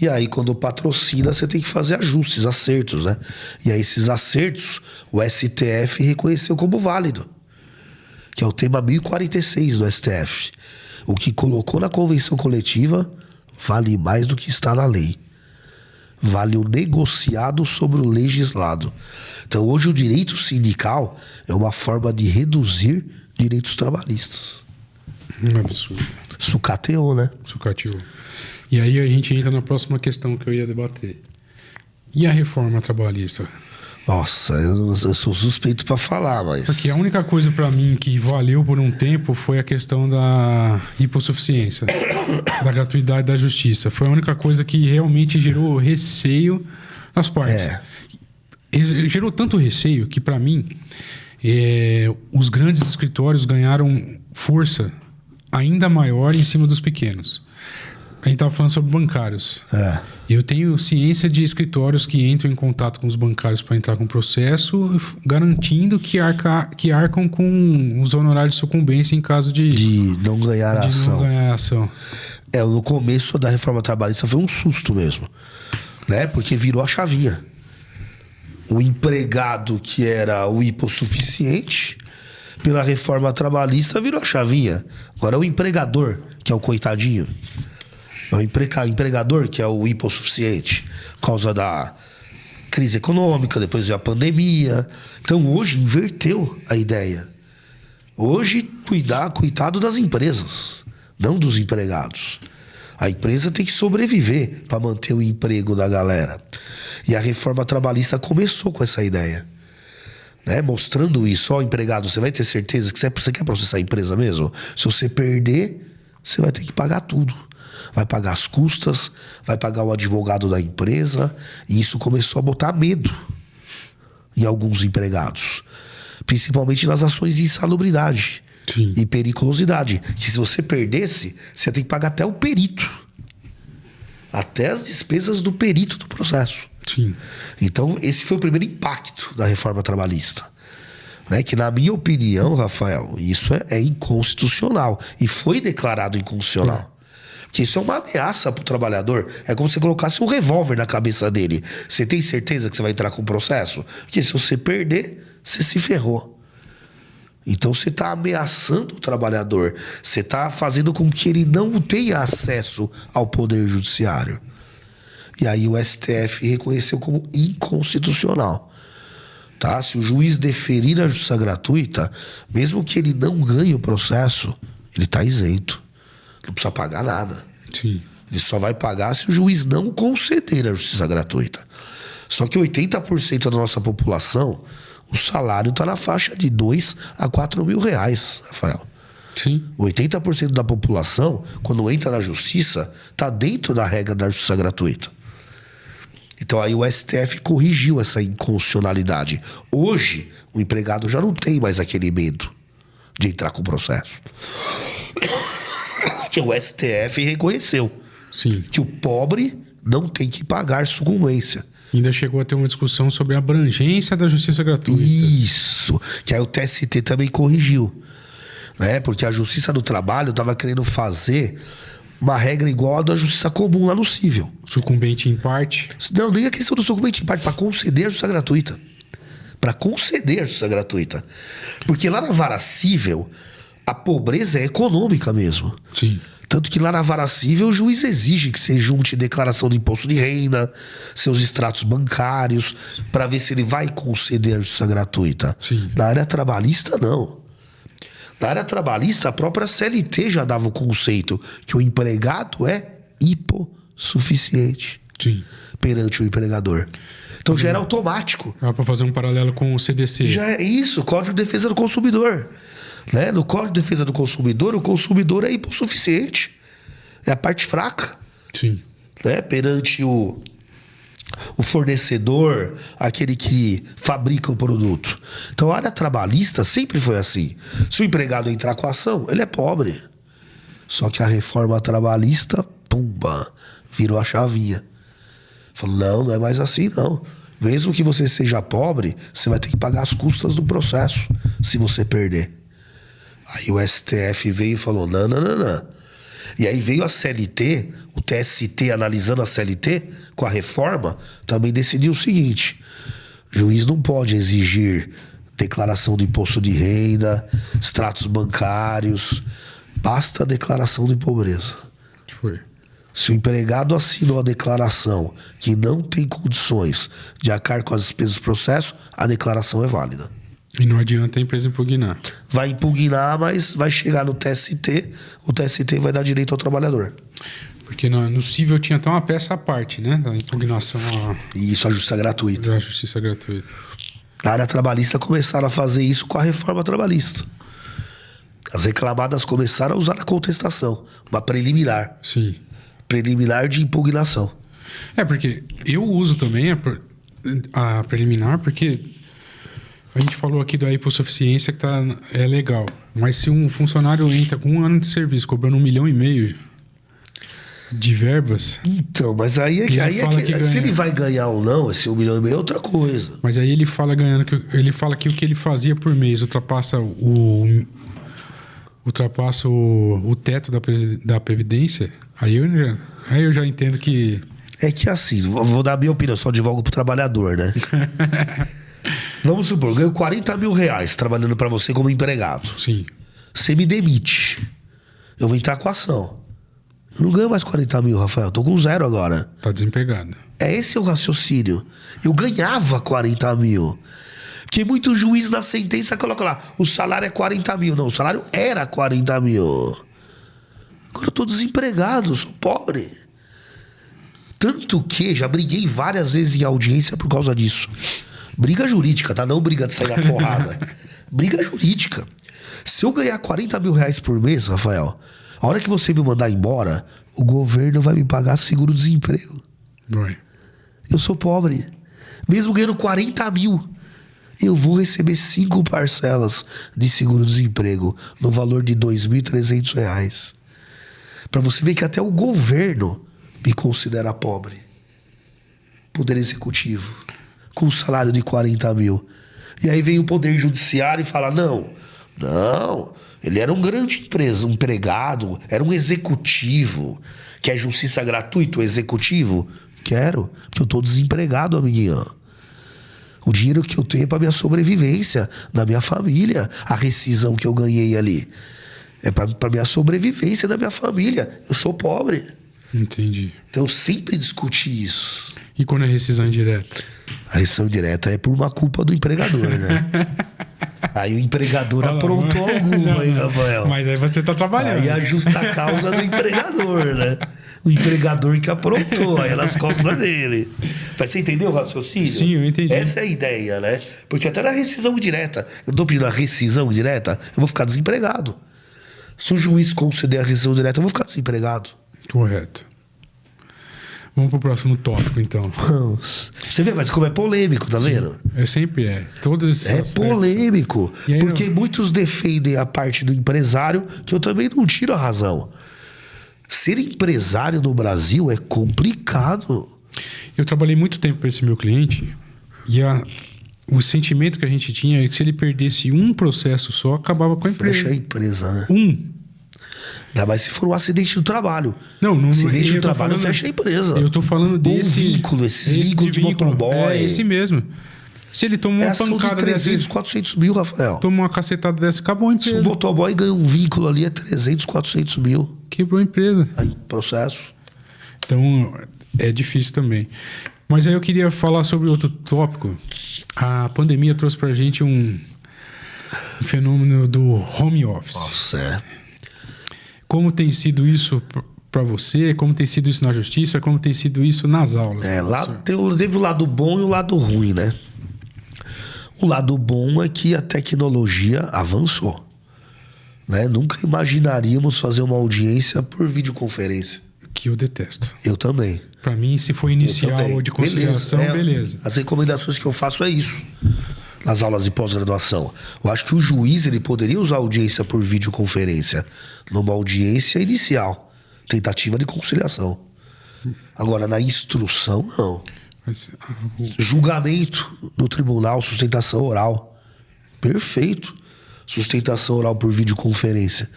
E aí, quando patrocina, você tem que fazer ajustes, acertos, né? E aí, esses acertos, o STF reconheceu como válido. Que é o tema 1046 do STF. O que colocou na convenção coletiva vale mais do que está na lei. Vale o negociado sobre o legislado. Então, hoje, o direito sindical é uma forma de reduzir direitos trabalhistas. Um absurdo. Sucateou, né? Sucateou. E aí a gente entra na próxima questão que eu ia debater. E a reforma trabalhista? Nossa, eu sou suspeito pra falar, mas... Porque a única coisa pra mim que valeu por um tempo foi a questão da hipossuficiência, da gratuidade da justiça. Foi a única coisa que realmente gerou receio nas partes. Gerou tanto receio que, pra mim, os grandes escritórios ganharam força ainda maior em cima dos pequenos. A gente estava falando sobre bancários. Eu tenho ciência de escritórios que entram em contato com os bancários para entrar com o processo, garantindo que arcam com os honorários de sucumbência em caso de não ganhar a ação. Não ganhar a ação. No começo da reforma trabalhista foi um susto mesmo, né? Porque virou a chavinha. O empregado que era o hipossuficiente, pela reforma trabalhista, virou a chavinha. Agora é o empregador, que é o coitadinho. É o empregador que é o hipossuficiente, por causa da crise econômica, depois veio a pandemia. Então hoje inverteu a ideia. Hoje, cuidado das empresas, não dos empregados. A empresa tem que sobreviver para manter o emprego da galera. E a reforma trabalhista começou com essa ideia, né? Mostrando isso. Ó, empregado, você vai ter certeza que você quer processar a empresa mesmo? Se você perder, você vai ter que pagar tudo. Vai pagar as custas, vai pagar o advogado da empresa. E isso começou a botar medo em alguns empregados, principalmente nas ações de insalubridade. Sim. E periculosidade. Que se você perdesse, você tem que pagar até o perito. Até as despesas do perito do processo. Sim. Então, esse foi o primeiro impacto da reforma trabalhista. Né? Que, na minha opinião, Rafael, isso é inconstitucional. E foi declarado inconstitucional. Porque isso é uma ameaça pro trabalhador. É como se você colocasse um revólver na cabeça dele. Você tem certeza que você vai entrar com o processo? Porque se você perder, você se ferrou. Então você está ameaçando o trabalhador. Você está fazendo com que ele não tenha acesso ao poder judiciário. E aí o STF reconheceu como inconstitucional. Tá? Se o juiz deferir a justiça gratuita, mesmo que ele não ganhe o processo, ele está isento. Não precisa pagar nada. Sim. Ele só vai pagar se o juiz não conceder a justiça gratuita. Só que 80% da nossa população, o salário está na faixa de 2 a 4 mil reais, Rafael. Sim. 80% da população, quando entra na justiça, está dentro da regra da justiça gratuita. Então aí o STF corrigiu essa inconstitucionalidade. Hoje, o empregado já não tem mais aquele medo de entrar com o processo. Que o STF reconheceu. Sim. Que o pobre não tem que pagar sucumbência. Ainda chegou a ter uma discussão sobre a abrangência da justiça gratuita. Isso. Que aí o TST também corrigiu. Né? Porque a Justiça do Trabalho estava querendo fazer uma regra igual a da justiça comum lá no cível. Sucumbente em parte. Não, nem a questão do sucumbente em parte, para conceder a justiça gratuita. Para conceder a justiça gratuita. Porque lá na vara cível, a pobreza é econômica mesmo. Sim. Tanto que lá na vara cível o juiz exige que você junte declaração de imposto de renda, seus extratos bancários, para ver se ele vai conceder a justiça gratuita. Sim. Na área trabalhista, não. Na área trabalhista, a própria CLT já dava o conceito que o empregado é hipossuficiente. Sim. Perante o empregador. Então já era automático. Dá para fazer um paralelo com o CDC. Já é isso, Código de Defesa do Consumidor. Né? No Código de Defesa do Consumidor, o consumidor é hipossuficiente. É a parte fraca. Sim. Né? Perante o fornecedor, aquele que fabrica o produto. Então a área trabalhista sempre foi assim. Se o empregado entrar com a ação, ele é pobre. Só que a reforma trabalhista, pumba, virou a chavinha. Falou, não é mais assim não. Mesmo que você seja pobre, você vai ter que pagar as custas do processo se você perder. Aí o STF veio e falou, não. E aí veio a CLT, o TST analisando a CLT com a reforma, também decidiu o seguinte: o juiz não pode exigir declaração do imposto de renda, extratos bancários, basta a declaração de pobreza. Foi. Se o empregado assinou a declaração que não tem condições de arcar com as despesas do processo, a declaração é válida. E não adianta a empresa impugnar. Vai impugnar, mas vai chegar no TST, o TST vai dar direito ao trabalhador. Porque no cível tinha até uma peça à parte, né? Da impugnação Isso, a justiça gratuita. da justiça gratuita. Na área trabalhista começaram a fazer isso com a reforma trabalhista. As reclamadas começaram a usar a contestação, uma preliminar. Sim. Preliminar de impugnação. Porque eu uso também a preliminar, porque a gente falou aqui da hipossuficiência que é legal. Mas se um funcionário entra com 1 ano de serviço cobrando 1,5 milhão de verbas... Então, mas aí é que se ele vai ganhar ou não, esse 1,5 milhão é outra coisa. Mas aí ele fala ele fala que o que ele fazia por mês ultrapassa o teto da Previdência, aí eu já entendo que... É que assim, vou dar a minha opinião, só advogo pro trabalhador, né? Vamos supor, eu ganho 40 mil reais trabalhando pra você como empregado. Sim. Você me demite. Eu vou entrar com a ação. Eu não ganho mais 40 mil, Rafael. Tô com 0 agora. Tá desempregado. É esse o raciocínio. Eu ganhava 40 mil. Porque muito juiz na sentença coloca lá, o salário é 40 mil. Não, o salário era 40 mil. Agora eu tô desempregado, sou pobre. Tanto que já briguei várias vezes em audiência por causa disso. Briga jurídica, tá? Não briga de sair na porrada. Briga jurídica. Se eu ganhar 40 mil reais por mês, Rafael, a hora que você me mandar embora, o governo vai me pagar seguro-desemprego. Vai. Eu sou pobre. Mesmo ganhando 40 mil, eu vou receber 5 parcelas de seguro-desemprego no valor de R$ 2.300. Pra você ver que até o governo me considera pobre. Poder Executivo, com um salário de 40 mil. E aí vem o Poder Judiciário e fala, não, ele era um grande empregado, era um executivo. Quer justiça gratuita, o executivo? Quero, porque eu tô desempregado, amiguinho. O dinheiro que eu tenho é pra minha sobrevivência, da minha família. A rescisão que eu ganhei ali é pra minha sobrevivência da minha família. Eu sou pobre. Entendi. Então eu sempre discuti isso. E quando é rescisão indireta? A rescisão indireta é por uma culpa do empregador, né? Aí o empregador aprontou alguma, hein, Rafael? Mas aí você tá trabalhando. Aí a justa causa do empregador, né? O empregador que aprontou, aí é nas costas dele. Mas você entendeu o raciocínio? Sim, eu entendi. Essa é a ideia, né? Porque até na rescisão indireta, eu tô pedindo a rescisão indireta, eu vou ficar desempregado. Se o juiz conceder a rescisão direta, eu vou ficar desempregado. Correto. Vamos pro próximo tópico, então. Vamos. Você vê, mas como é polêmico, tá vendo? Sempre é. Todos esses aspectos. Polêmico. Aí, porque muitos defendem a parte do empresário, que eu também não tiro a razão. Ser empresário no Brasil é complicado. Eu trabalhei muito tempo para esse meu cliente e o sentimento que a gente tinha é que se ele perdesse um processo só, acabava com a empresa. Fecha a empresa, né? Ainda mais se for um acidente do trabalho. Não acidente do trabalho fecha a empresa. Eu tô falando desse... vínculo, esses vínculos de motoboy. É esse mesmo. Se ele tomou uma pancada de 300, 400 mil, Rafael. Tomou uma cacetada dessa, acabou a empresa. Se o motoboy ganha um vínculo ali, é 300, 400 mil. Quebrou a empresa. Aí, processo. Então, é difícil também. Mas aí eu queria falar sobre outro tópico. A pandemia trouxe pra gente um fenômeno do home office. Nossa, é. Como tem sido isso para você? Como tem sido isso na justiça? Como tem sido isso nas aulas? Teve o lado bom e o lado ruim, né? O lado bom é que a tecnologia avançou, né? Nunca imaginaríamos fazer uma audiência por videoconferência. Que eu detesto. Eu também. Para mim, se for inicial ou de conciliação, beleza. As recomendações que eu faço é isso. Nas aulas de pós-graduação. Eu acho que o juiz ele poderia usar a audiência por videoconferência numa audiência inicial. Tentativa de conciliação. Agora, na instrução, não. Julgamento no tribunal, sustentação oral. Perfeito. Sustentação oral por videoconferência.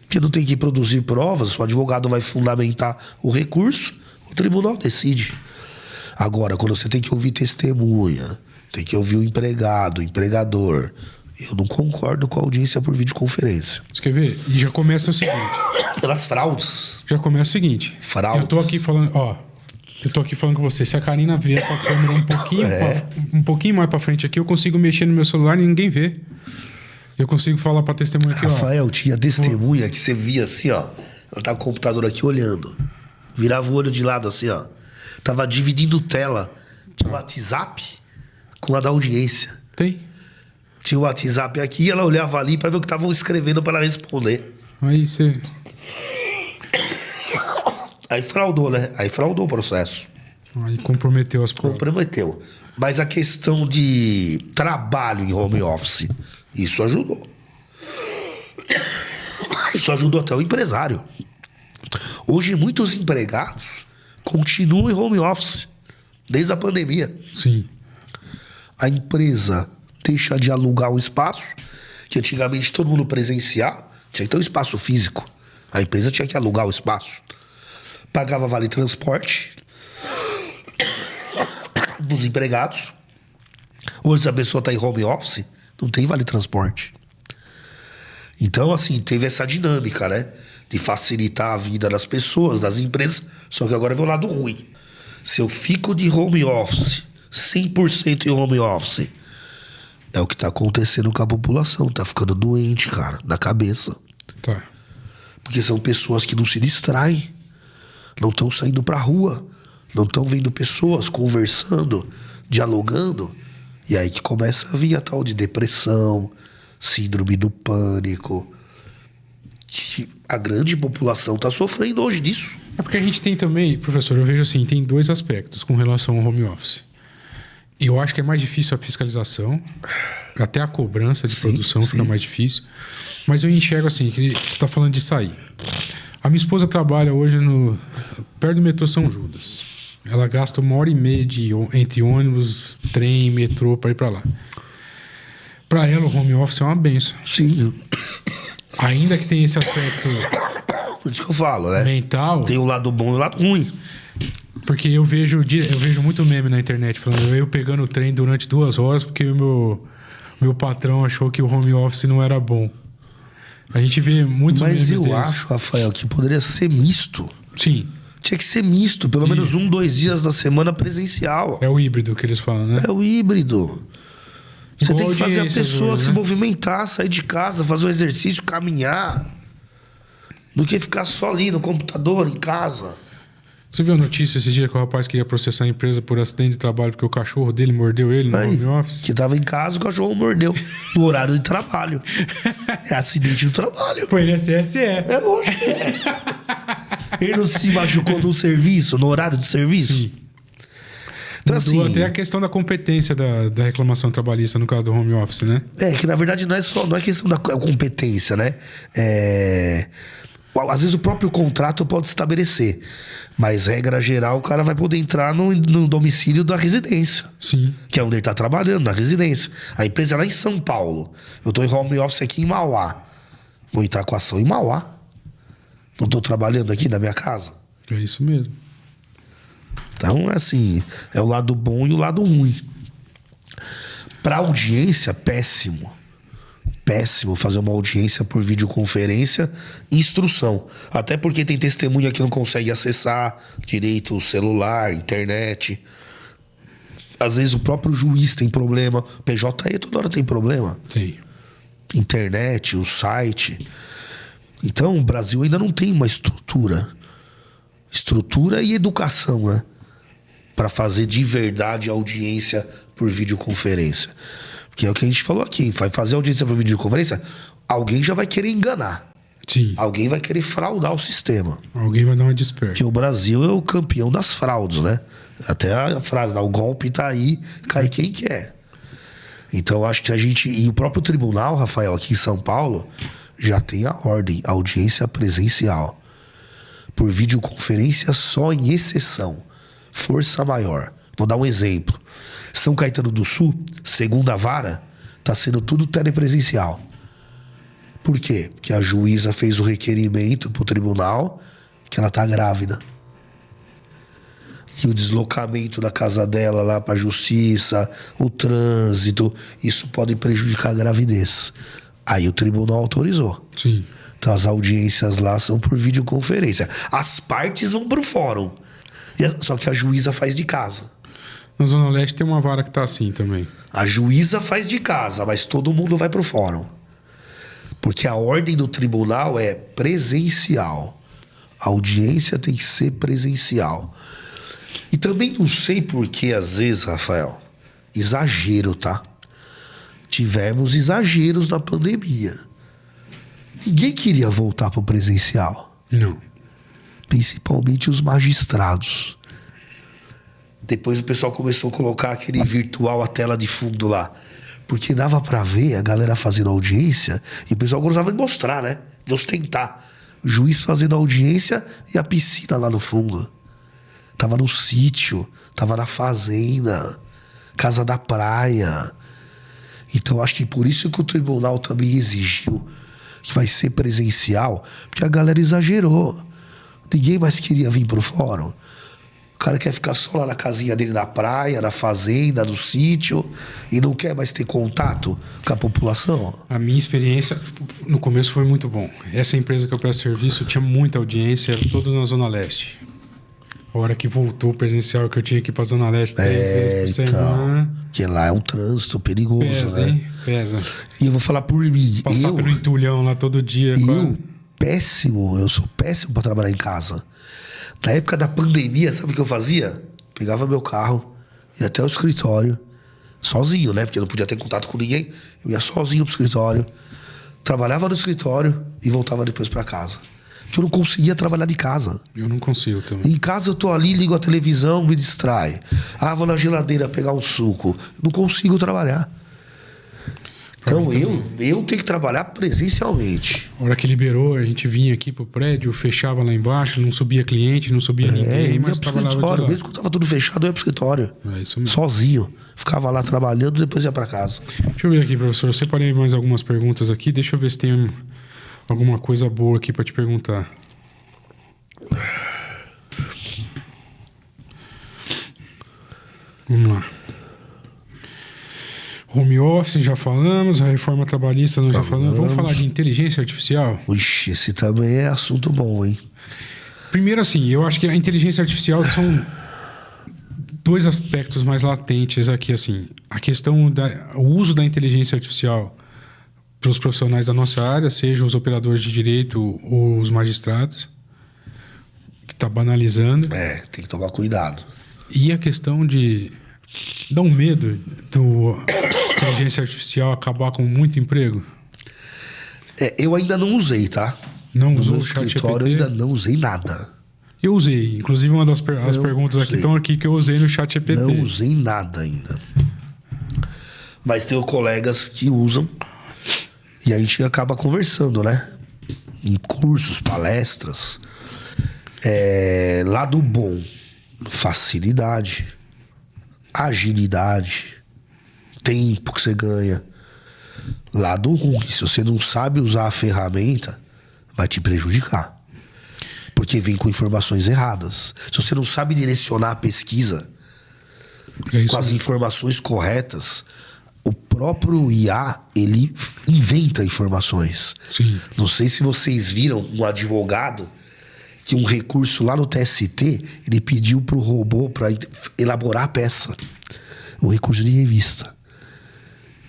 Porque não tem que produzir provas, o advogado vai fundamentar o recurso, o tribunal decide. Agora, quando você tem que ouvir testemunha, tem que ouvir o empregado, o empregador, eu não concordo com a audiência por videoconferência. Você quer ver? E já começa o seguinte. Pelas fraudes. Já começa o seguinte. Fraudes. Eu tô aqui falando, com você. Se a Karina vier com a câmera um pouquinho mais pra frente aqui, eu consigo mexer no meu celular e ninguém vê. Eu consigo falar pra testemunha aqui, Rafael, tinha testemunha que você via assim, ó. Ela tá com o computador aqui olhando. virava o olho de lado assim, ó. Tava dividindo tela. Tinha o WhatsApp com a da audiência. Tem. Tinha o WhatsApp aqui, ela olhava ali pra ver o que estavam escrevendo pra ela responder. Aí você... Aí fraudou, né? Aí fraudou o processo. Aí comprometeu as provas. Comprometeu. Mas a questão de trabalho em home office, isso ajudou. Isso ajudou até o empresário. Hoje, muitos empregados continuam em home office, desde a pandemia. Sim. A empresa deixa de alugar um espaço, que antigamente todo mundo presencial, tinha que ter um espaço físico. A empresa tinha que alugar o espaço. Pagava vale transporte dos empregados. Hoje, se a pessoa está em home office, não tem vale transporte. Então, assim, teve essa dinâmica, né? De facilitar a vida das pessoas, das empresas. Só que agora vem o lado ruim. Se eu fico de home office, 100% em home office, é o que tá acontecendo com a população. Tá ficando doente, cara, na cabeça. Tá. Porque são pessoas que não se distraem. Não estão saindo pra rua. Não estão vendo pessoas conversando, dialogando. E aí que começa a vir a tal de depressão, síndrome do pânico. Que a grande população está sofrendo hoje disso. É porque a gente tem também, professor, eu vejo assim, tem dois aspectos com relação ao home office. Eu acho que é mais difícil a fiscalização, até a cobrança de produção fica mais difícil. Mas eu enxergo assim, que você está falando de sair. A minha esposa trabalha hoje perto do metrô São Judas. Ela gasta 1h30 entre ônibus, trem, metrô para ir para lá. Para ela, o home office é uma benção. Sim. Ainda que tenha esse aspecto Por isso que eu falo, né? mental. Tem o lado bom e o lado ruim. Porque eu vejo muito meme na internet falando eu pegando o trem durante 2 horas porque o meu patrão achou que o home office não era bom. A gente vê muitos memes Mas eu deles. acho, Rafael, que poderia ser misto. Sim. Tinha que ser misto, pelo menos 1-2 dias da semana presencial. É o híbrido que eles falam, né? É o híbrido. Você tem que fazer a audiência pessoa hoje, se né? movimentar, sair de casa, fazer um exercício, caminhar. Do que ficar só ali no computador, em casa. Você viu a notícia esse dia que o rapaz queria processar a empresa por acidente de trabalho porque o cachorro dele mordeu ele no Aí, home office? que tava em casa, o cachorro mordeu no horário de trabalho. É acidente do trabalho. Pô, ele é CSE. É lógico que é. Ele não se machucou no serviço, no horário de serviço? Sim. Então, Mudou assim, até a questão da competência da reclamação trabalhista no caso do home office, né? que na verdade não é questão da competência, né? Às vezes o próprio contrato pode estabelecer, mas regra geral o cara vai poder entrar no domicílio da residência. Sim. Que é onde ele tá trabalhando, na residência. A empresa é lá em São Paulo. Eu tô em home office aqui em Mauá. Vou entrar com ação em Mauá. Não tô trabalhando aqui na minha casa. É isso mesmo. Então, assim, é o lado bom e o lado ruim. Pra audiência, péssimo. Péssimo fazer uma audiência por videoconferência, instrução. Até porque tem testemunha que não consegue acessar direito o celular, internet. Às vezes o próprio juiz tem problema. PJE toda hora tem problema. Tem. Internet, o site. Então, o Brasil ainda não tem uma estrutura. Estrutura e educação, né? Para fazer de verdade audiência por videoconferência. Porque é o que a gente falou aqui. Vai fazer audiência por videoconferência, alguém já vai querer enganar. Sim. Alguém vai querer fraudar o sistema. Alguém vai dar uma desperta. Porque o Brasil é o campeão das fraudes, né? Até a frase, o golpe tá aí, cai quem quer. Então, acho que a gente... E o próprio tribunal, Rafael, aqui em São Paulo, já tem a ordem, audiência presencial. Por videoconferência só em exceção. Força maior. Vou dar um exemplo. São Caetano do Sul, segunda vara, tá sendo tudo telepresencial. Por quê? Porque a juíza fez o requerimento pro tribunal que ela tá grávida. E o deslocamento da casa dela lá pra justiça, o trânsito, isso pode prejudicar a gravidez. Aí o tribunal autorizou. Sim. Então as audiências lá são por videoconferência. As partes vão pro fórum. Só que a juíza faz de casa. Na Zona Leste tem uma vara que tá assim também. A juíza faz de casa, mas todo mundo vai pro fórum. Porque a ordem do tribunal é presencial. A audiência tem que ser presencial. E também não sei por que, às vezes, Rafael, exagero, tá? Tivemos exageros na pandemia. Ninguém queria voltar pro presencial. Não. Principalmente os magistrados. Depois o pessoal começou a colocar aquele virtual, a tela de fundo lá. Porque dava pra ver a galera fazendo audiência e o pessoal gostava de mostrar, né? De ostentar. O juiz fazendo audiência e a piscina lá no fundo. Tava no sítio, tava na fazenda, casa da praia. Então acho que por isso que o tribunal também exigiu que vai ser presencial, porque a galera exagerou. Ninguém mais queria vir pro fórum. O cara quer ficar só lá na casinha dele na praia, na fazenda, no sítio, e não quer mais ter contato com a população. A minha experiência no começo foi muito bom. Essa empresa que eu presto serviço tinha muita audiência, era toda na Zona Leste. A hora que voltou o presencial, que eu tinha que ir pra Zona Leste 3 vezes por semana. Porque lá é um trânsito perigoso, Pesa, né? hein? Pesa. E eu vou falar por mim. Passar pelo entulhão lá todo dia. Eu sou péssimo pra trabalhar em casa. Na época da pandemia, sabe o que eu fazia? Pegava meu carro, ia até o escritório, sozinho, né? Porque eu não podia ter contato com ninguém. Eu ia sozinho pro escritório, trabalhava no escritório e voltava depois pra casa. Porque eu não conseguia trabalhar de casa. Eu não consigo também. Em casa eu tô ali, ligo a televisão, me distrai. Ah, vou na geladeira pegar um suco. Não consigo trabalhar. Então eu tenho que trabalhar presencialmente. A hora que liberou, a gente vinha aqui pro prédio, fechava lá embaixo, não subia cliente, não subia ninguém, mas trabalhava de lá. Mesmo que tava tudo fechado, eu ia pro escritório. É isso mesmo. Sozinho. Ficava lá trabalhando, depois ia pra casa. Deixa eu ver aqui, professor. Eu separei mais algumas perguntas aqui. Deixa eu ver se tem alguma coisa boa aqui pra te perguntar. Vamos lá. Home office, já falamos. A reforma trabalhista, nós já falamos. Vamos falar de inteligência artificial? Ixi, esse também é assunto bom, hein? Primeiro, assim, eu acho que a inteligência artificial são dois aspectos mais latentes aqui, assim. A questão o uso da inteligência artificial para os profissionais da nossa área, sejam os operadores de direito ou os magistrados, que está banalizando. Tem que tomar cuidado. E a questão de dá um medo do inteligência artificial acabar com muito emprego? Eu ainda não usei, tá? Não no usou meu o chat escritório, GPT? eu ainda não usei nada. Eu usei. Inclusive, uma das perguntas aqui estão aqui que eu usei no chat GPT. Não usei nada ainda. Mas tenho colegas que usam e a gente acaba conversando, né? Em cursos, palestras. Lado bom, facilidade, agilidade, tempo que você ganha. Lado ruim, se você não sabe usar a ferramenta, vai te prejudicar. Porque vem com informações erradas. Se você não sabe direcionar a pesquisa com as informações corretas, o próprio IA, ele inventa informações. Sim. Não sei se vocês viram um advogado que um recurso lá no TST, ele pediu pro robô para elaborar a peça. Um recurso de revista.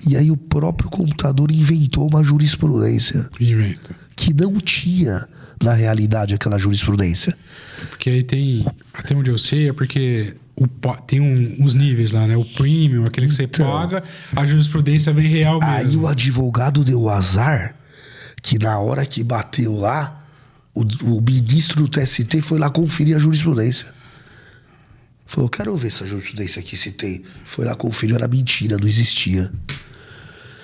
E aí o próprio computador inventou uma jurisprudência. Inventa. Que não tinha, na realidade, aquela jurisprudência. Porque aí tem, até onde eu sei, é porque tem uns níveis lá, né? O premium, aquele que você paga, a jurisprudência vem real mesmo. Aí o advogado deu azar que na hora que bateu lá, o ministro do TST foi lá conferir a jurisprudência. Falou, quero ver essa jurisprudência aqui se tem. Foi lá conferir, era mentira, não existia.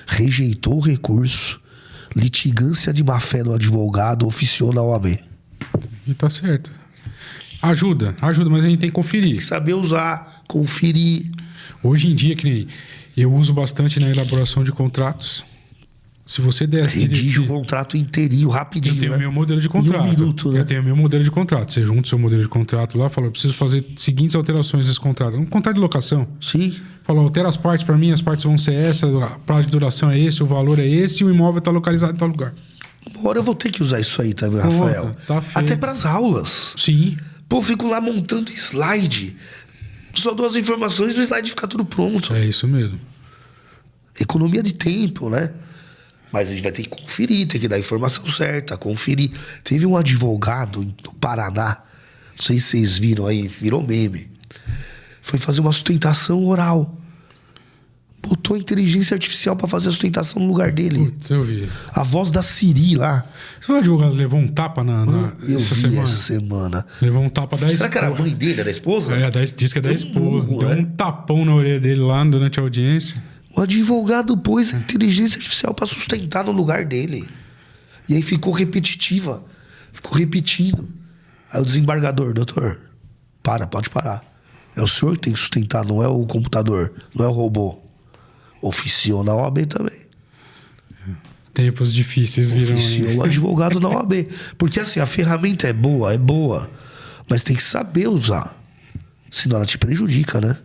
Rejeitou o recurso. Litigância de má-fé do advogado oficiou na OAB. E tá certo. Ajuda, mas a gente tem que conferir. Tem que saber usar, conferir. Hoje em dia, que nem eu uso bastante na elaboração de contratos. Se você desse... Redige o contrato inteirinho, rapidinho. Eu tenho meu modelo de contrato. Em 1 minuto, né? Eu tenho meu modelo de contrato. Você junta o seu modelo de contrato lá, fala, eu preciso fazer seguintes alterações nesse contrato. Um contrato de locação. Sim. Fala, altera as partes para mim, as partes vão ser essa, a prazo de duração é esse, o valor é esse e o imóvel está localizado em tal lugar. Uma hora eu vou ter que usar isso aí também, Rafael. Tá feio. Até para as aulas. Sim. Pô, eu fico lá montando slide. Só dou as informações e o slide fica tudo pronto. É isso mesmo. Economia de tempo, né? Mas a gente vai ter que conferir, tem que dar a informação certa, conferir. Teve um advogado no Paraná, não sei se vocês viram aí, virou meme. Foi fazer uma sustentação oral. Botou a inteligência artificial pra fazer a sustentação no lugar dele. Putz, eu vi. A voz da Siri lá. Você viu o advogado levou um tapa Eu essa vi semana? essa semana. Levou um tapa da esposa. Será que era a mãe dele, da esposa? Diz que é da esposa. burro, Deu né? um tapão na orelha dele lá durante a audiência. O advogado pôs a inteligência artificial pra sustentar no lugar dele. E aí ficou repetitiva. Ficou repetindo. Aí o desembargador, doutor, pode parar. É o senhor que tem que sustentar, não é o computador, não é o robô. Oficiou na OAB também. Tempos difíceis virão Oficiou o aí. advogado na OAB. Porque assim, a ferramenta é boa, mas tem que saber usar. Senão ela te prejudica, né?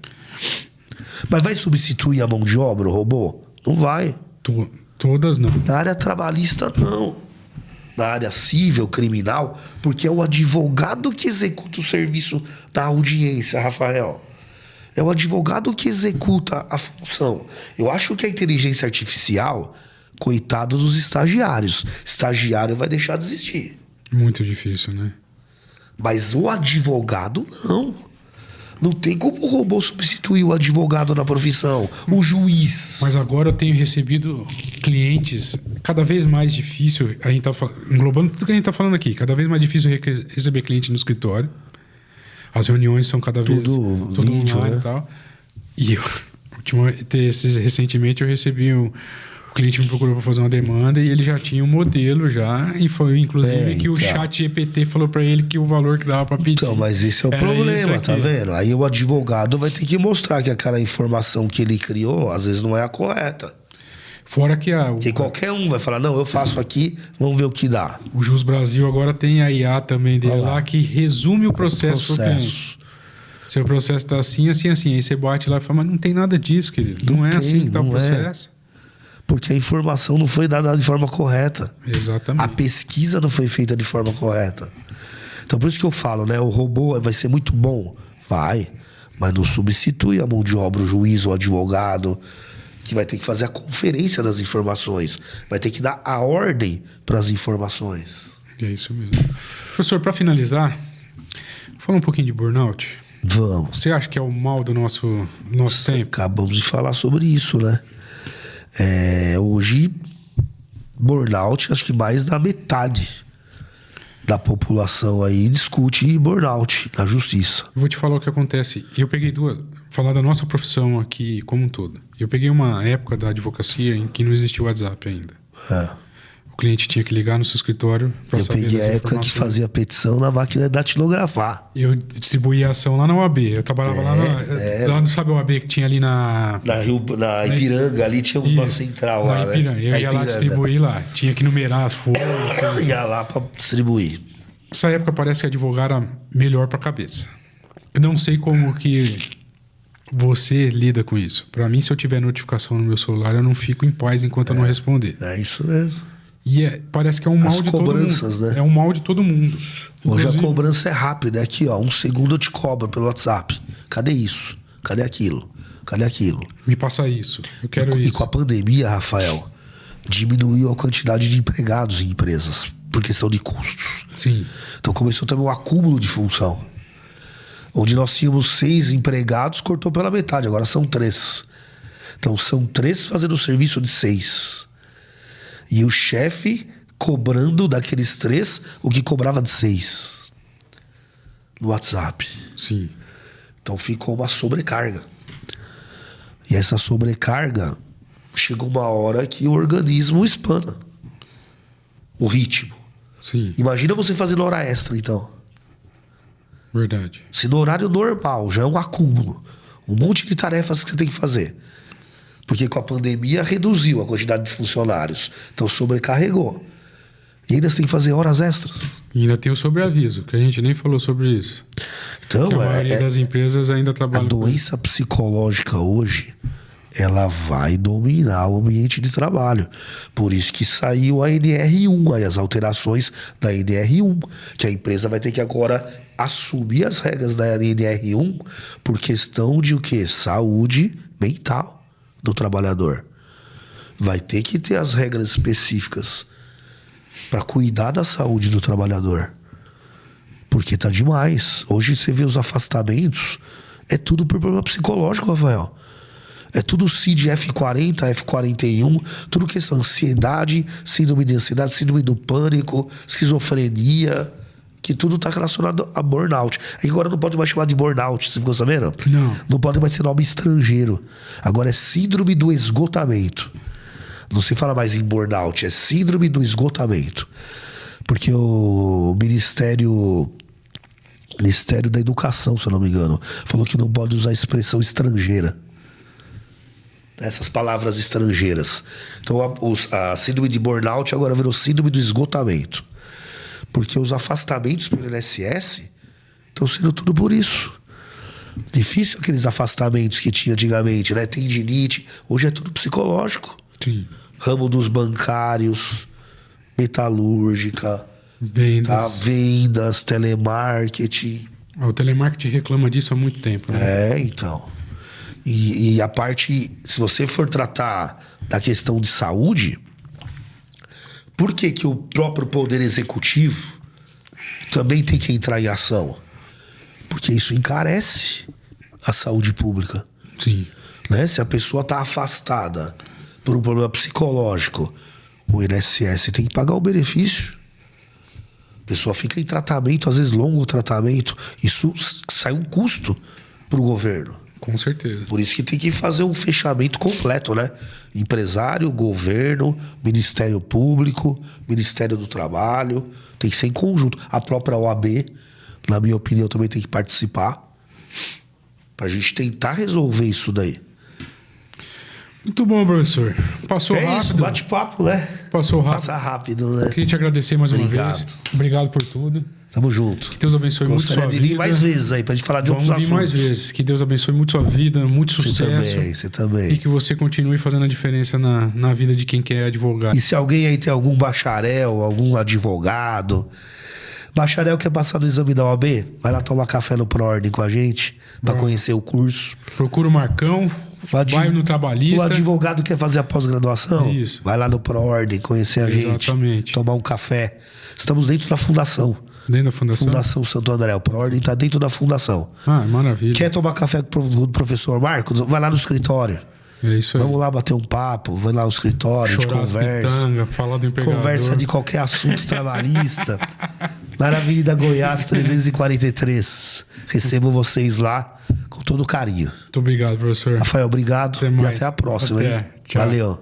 Mas vai substituir a mão de obra, o robô? Não vai. Todas não. Na área trabalhista, não. Na área civil, criminal, porque é o advogado que executa o serviço da audiência, Rafael. É o advogado que executa a função. Eu acho que a inteligência artificial, coitado dos estagiários. Estagiário vai deixar de existir. Muito difícil, né? Mas o advogado, não. Não tem como o robô substituir o advogado na profissão. O juiz. Mas agora eu tenho recebido clientes cada vez mais difícil. A gente tá englobando tudo que a gente tá falando aqui. Cada vez mais difícil receber cliente no escritório. As reuniões são cada vez Tudo vídeo, online, né? E tal. E recentemente eu recebi o cliente me procurou para fazer uma demanda e ele já tinha um modelo já, e foi inclusive que o chat GPT falou para ele que o valor que dava para pedir. Então, mas esse é o problema, tá vendo? Aí o advogado vai ter que mostrar que aquela informação que ele criou, às vezes não é a correta. Fora que Porque qualquer um vai falar, não, eu faço aqui, vamos ver o que dá. O Jus Brasil agora tem a IA também dele lá que resume o processo pro cliente. Seu processo tá assim, assim, assim. Aí você bate lá e fala, mas não tem nada disso, querido. Não é assim que tá o processo. Porque a informação não foi dada de forma correta. Exatamente. A pesquisa não foi feita de forma correta. Então, por isso que eu falo, né? O robô vai ser muito bom. Vai. Mas não substitui a mão de obra, o juiz, o advogado, que vai ter que fazer a conferência das informações. Vai ter que dar a ordem para as informações. É isso mesmo. Professor, para finalizar, fala um pouquinho de burnout. Vamos. Você acha que é o mal do nosso tempo? Acabamos de falar sobre isso, né? Hoje, burnout, acho que mais da metade da população aí discute burnout na justiça. Eu vou te falar o que acontece. Eu peguei falar da nossa profissão aqui como um todo. Eu peguei uma época da advocacia em que não existia o WhatsApp ainda. O cliente tinha que ligar no seu escritório para saber das informações. Eu peguei a época que fazia petição na máquina de datilografar. Eu distribuía a ação lá na OAB. Eu trabalhava lá não sabe a OAB que tinha ali na Ipiranga, ali tinha uma central lá, Ipiranga. né? Eu ia lá distribuir lá. Tinha que numerar as folhas. Ia lá para distribuir. Essa época parece que advogar era melhor para a cabeça. Eu não sei como que você lida com isso. Para mim, se eu tiver notificação no meu celular, eu não fico em paz enquanto eu não responder. É isso mesmo. E parece que é um mal de todo mundo. Né? É um mal de todo mundo. Hoje a cobrança é rápida. É aqui, ó. 1 segundo eu te cobro pelo WhatsApp. Cadê isso? Cadê aquilo? Cadê aquilo? Me passa isso. Eu quero isso. E com a pandemia, Rafael, diminuiu a quantidade de empregados em empresas por questão de custos. Sim. Então começou também um acúmulo de função. Onde nós tínhamos 6 empregados, cortou pela metade. Agora são 3. Então são 3 fazendo o serviço de 6. E o chefe cobrando daqueles 3 o que cobrava de 6. No WhatsApp. Sim. Então ficou uma sobrecarga. E essa sobrecarga, chegou uma hora que o organismo espana o ritmo. Sim. Imagina você fazendo hora extra, então. Verdade. Se no horário normal já é um acúmulo, um monte de tarefas que você tem que fazer. Porque com a pandemia reduziu a quantidade de funcionários. Então sobrecarregou. E ainda você tem que fazer horas extras. E ainda tem o sobreaviso, que a gente nem falou sobre isso. Então, que a maioria das empresas ainda trabalha. A doença psicológica hoje, ela vai dominar o ambiente de trabalho. Por isso que saiu a NR1, aí as alterações da NR1, que a empresa vai ter que agora assumir as regras da NR1 por questão de o quê? Saúde mental do trabalhador. vai ter que ter as regras específicas para cuidar da saúde do trabalhador. Porque tá demais. Hoje você vê os afastamentos, é tudo por problema psicológico, Rafael. É tudo CID F40, F41, tudo questão de ansiedade, síndrome de ansiedade, síndrome do pânico, esquizofrenia, que tudo tá relacionado a burnout. Aí agora não pode mais chamar de burnout, você ficou sabendo? Não. Não pode mais ser nome estrangeiro. Agora é síndrome do esgotamento. Não se fala mais em burnout, é síndrome do esgotamento. Porque o Ministério da Educação, se eu não me engano, falou que não pode usar a expressão estrangeira. Essas palavras estrangeiras. Então a síndrome de burnout agora virou síndrome do esgotamento. Porque os afastamentos pelo INSS estão sendo tudo por isso. Difícil aqueles afastamentos que tinha antigamente, né? Tendinite, hoje é tudo psicológico. Sim. Ramo dos bancários, metalúrgica, vendas, telemarketing. O telemarketing reclama disso há muito tempo, né? Então. E a parte, se você for tratar da questão de saúde, por que que o próprio Poder Executivo também tem que entrar em ação? Porque isso encarece a saúde pública. Sim. Né? Se a pessoa está afastada por um problema psicológico, o INSS tem que pagar o benefício. A pessoa fica em tratamento, às vezes longo tratamento. Isso sai um custo para o governo. Com certeza. Por isso que tem que fazer um fechamento completo, né? Empresário, governo, Ministério Público, Ministério do Trabalho. Tem que ser em conjunto. A própria OAB, na minha opinião, também tem que participar. Pra gente tentar resolver isso daí. Muito bom, professor. Passou rápido. Isso, bate-papo, né? Passou rápido. Passa rápido, né? Queria te agradecer mais uma vez. Obrigado por tudo. Tamo junto. Que Deus abençoe muito sua vida. Gostaria de vir mais vezes aí, pra gente falar de outros assuntos. Vamos vir mais vezes. Que Deus abençoe muito sua vida, muito sucesso. Você também. E que você continue fazendo a diferença na vida de quem quer advogar. E se alguém aí tem algum bacharel, algum advogado... Bacharel quer passar no exame da OAB? Vai lá tomar café no ProOrdem com a gente, pra conhecer o curso. Procura o Marcão, vai no Trabalhista. O advogado quer fazer a pós-graduação? Isso. Vai lá no ProOrdem, conhecer a gente. Exatamente. Tomar um café. Estamos dentro da fundação. Dentro da fundação? Fundação Santo André. O ProOrdem está dentro da fundação. Ah, maravilha. Quer tomar café com o professor Marcos? Vai lá no escritório. É isso aí. Vamos lá bater um papo, vai lá no escritório, a gente conversa. Pitanga, falar do empregador. Conversa de qualquer assunto trabalhista. Lá na Avenida Goiás 343. Recebo vocês lá com todo carinho. Muito obrigado, professor. Rafael, obrigado. Até e mais. até a próxima, Até. hein? Tchau. Valeu.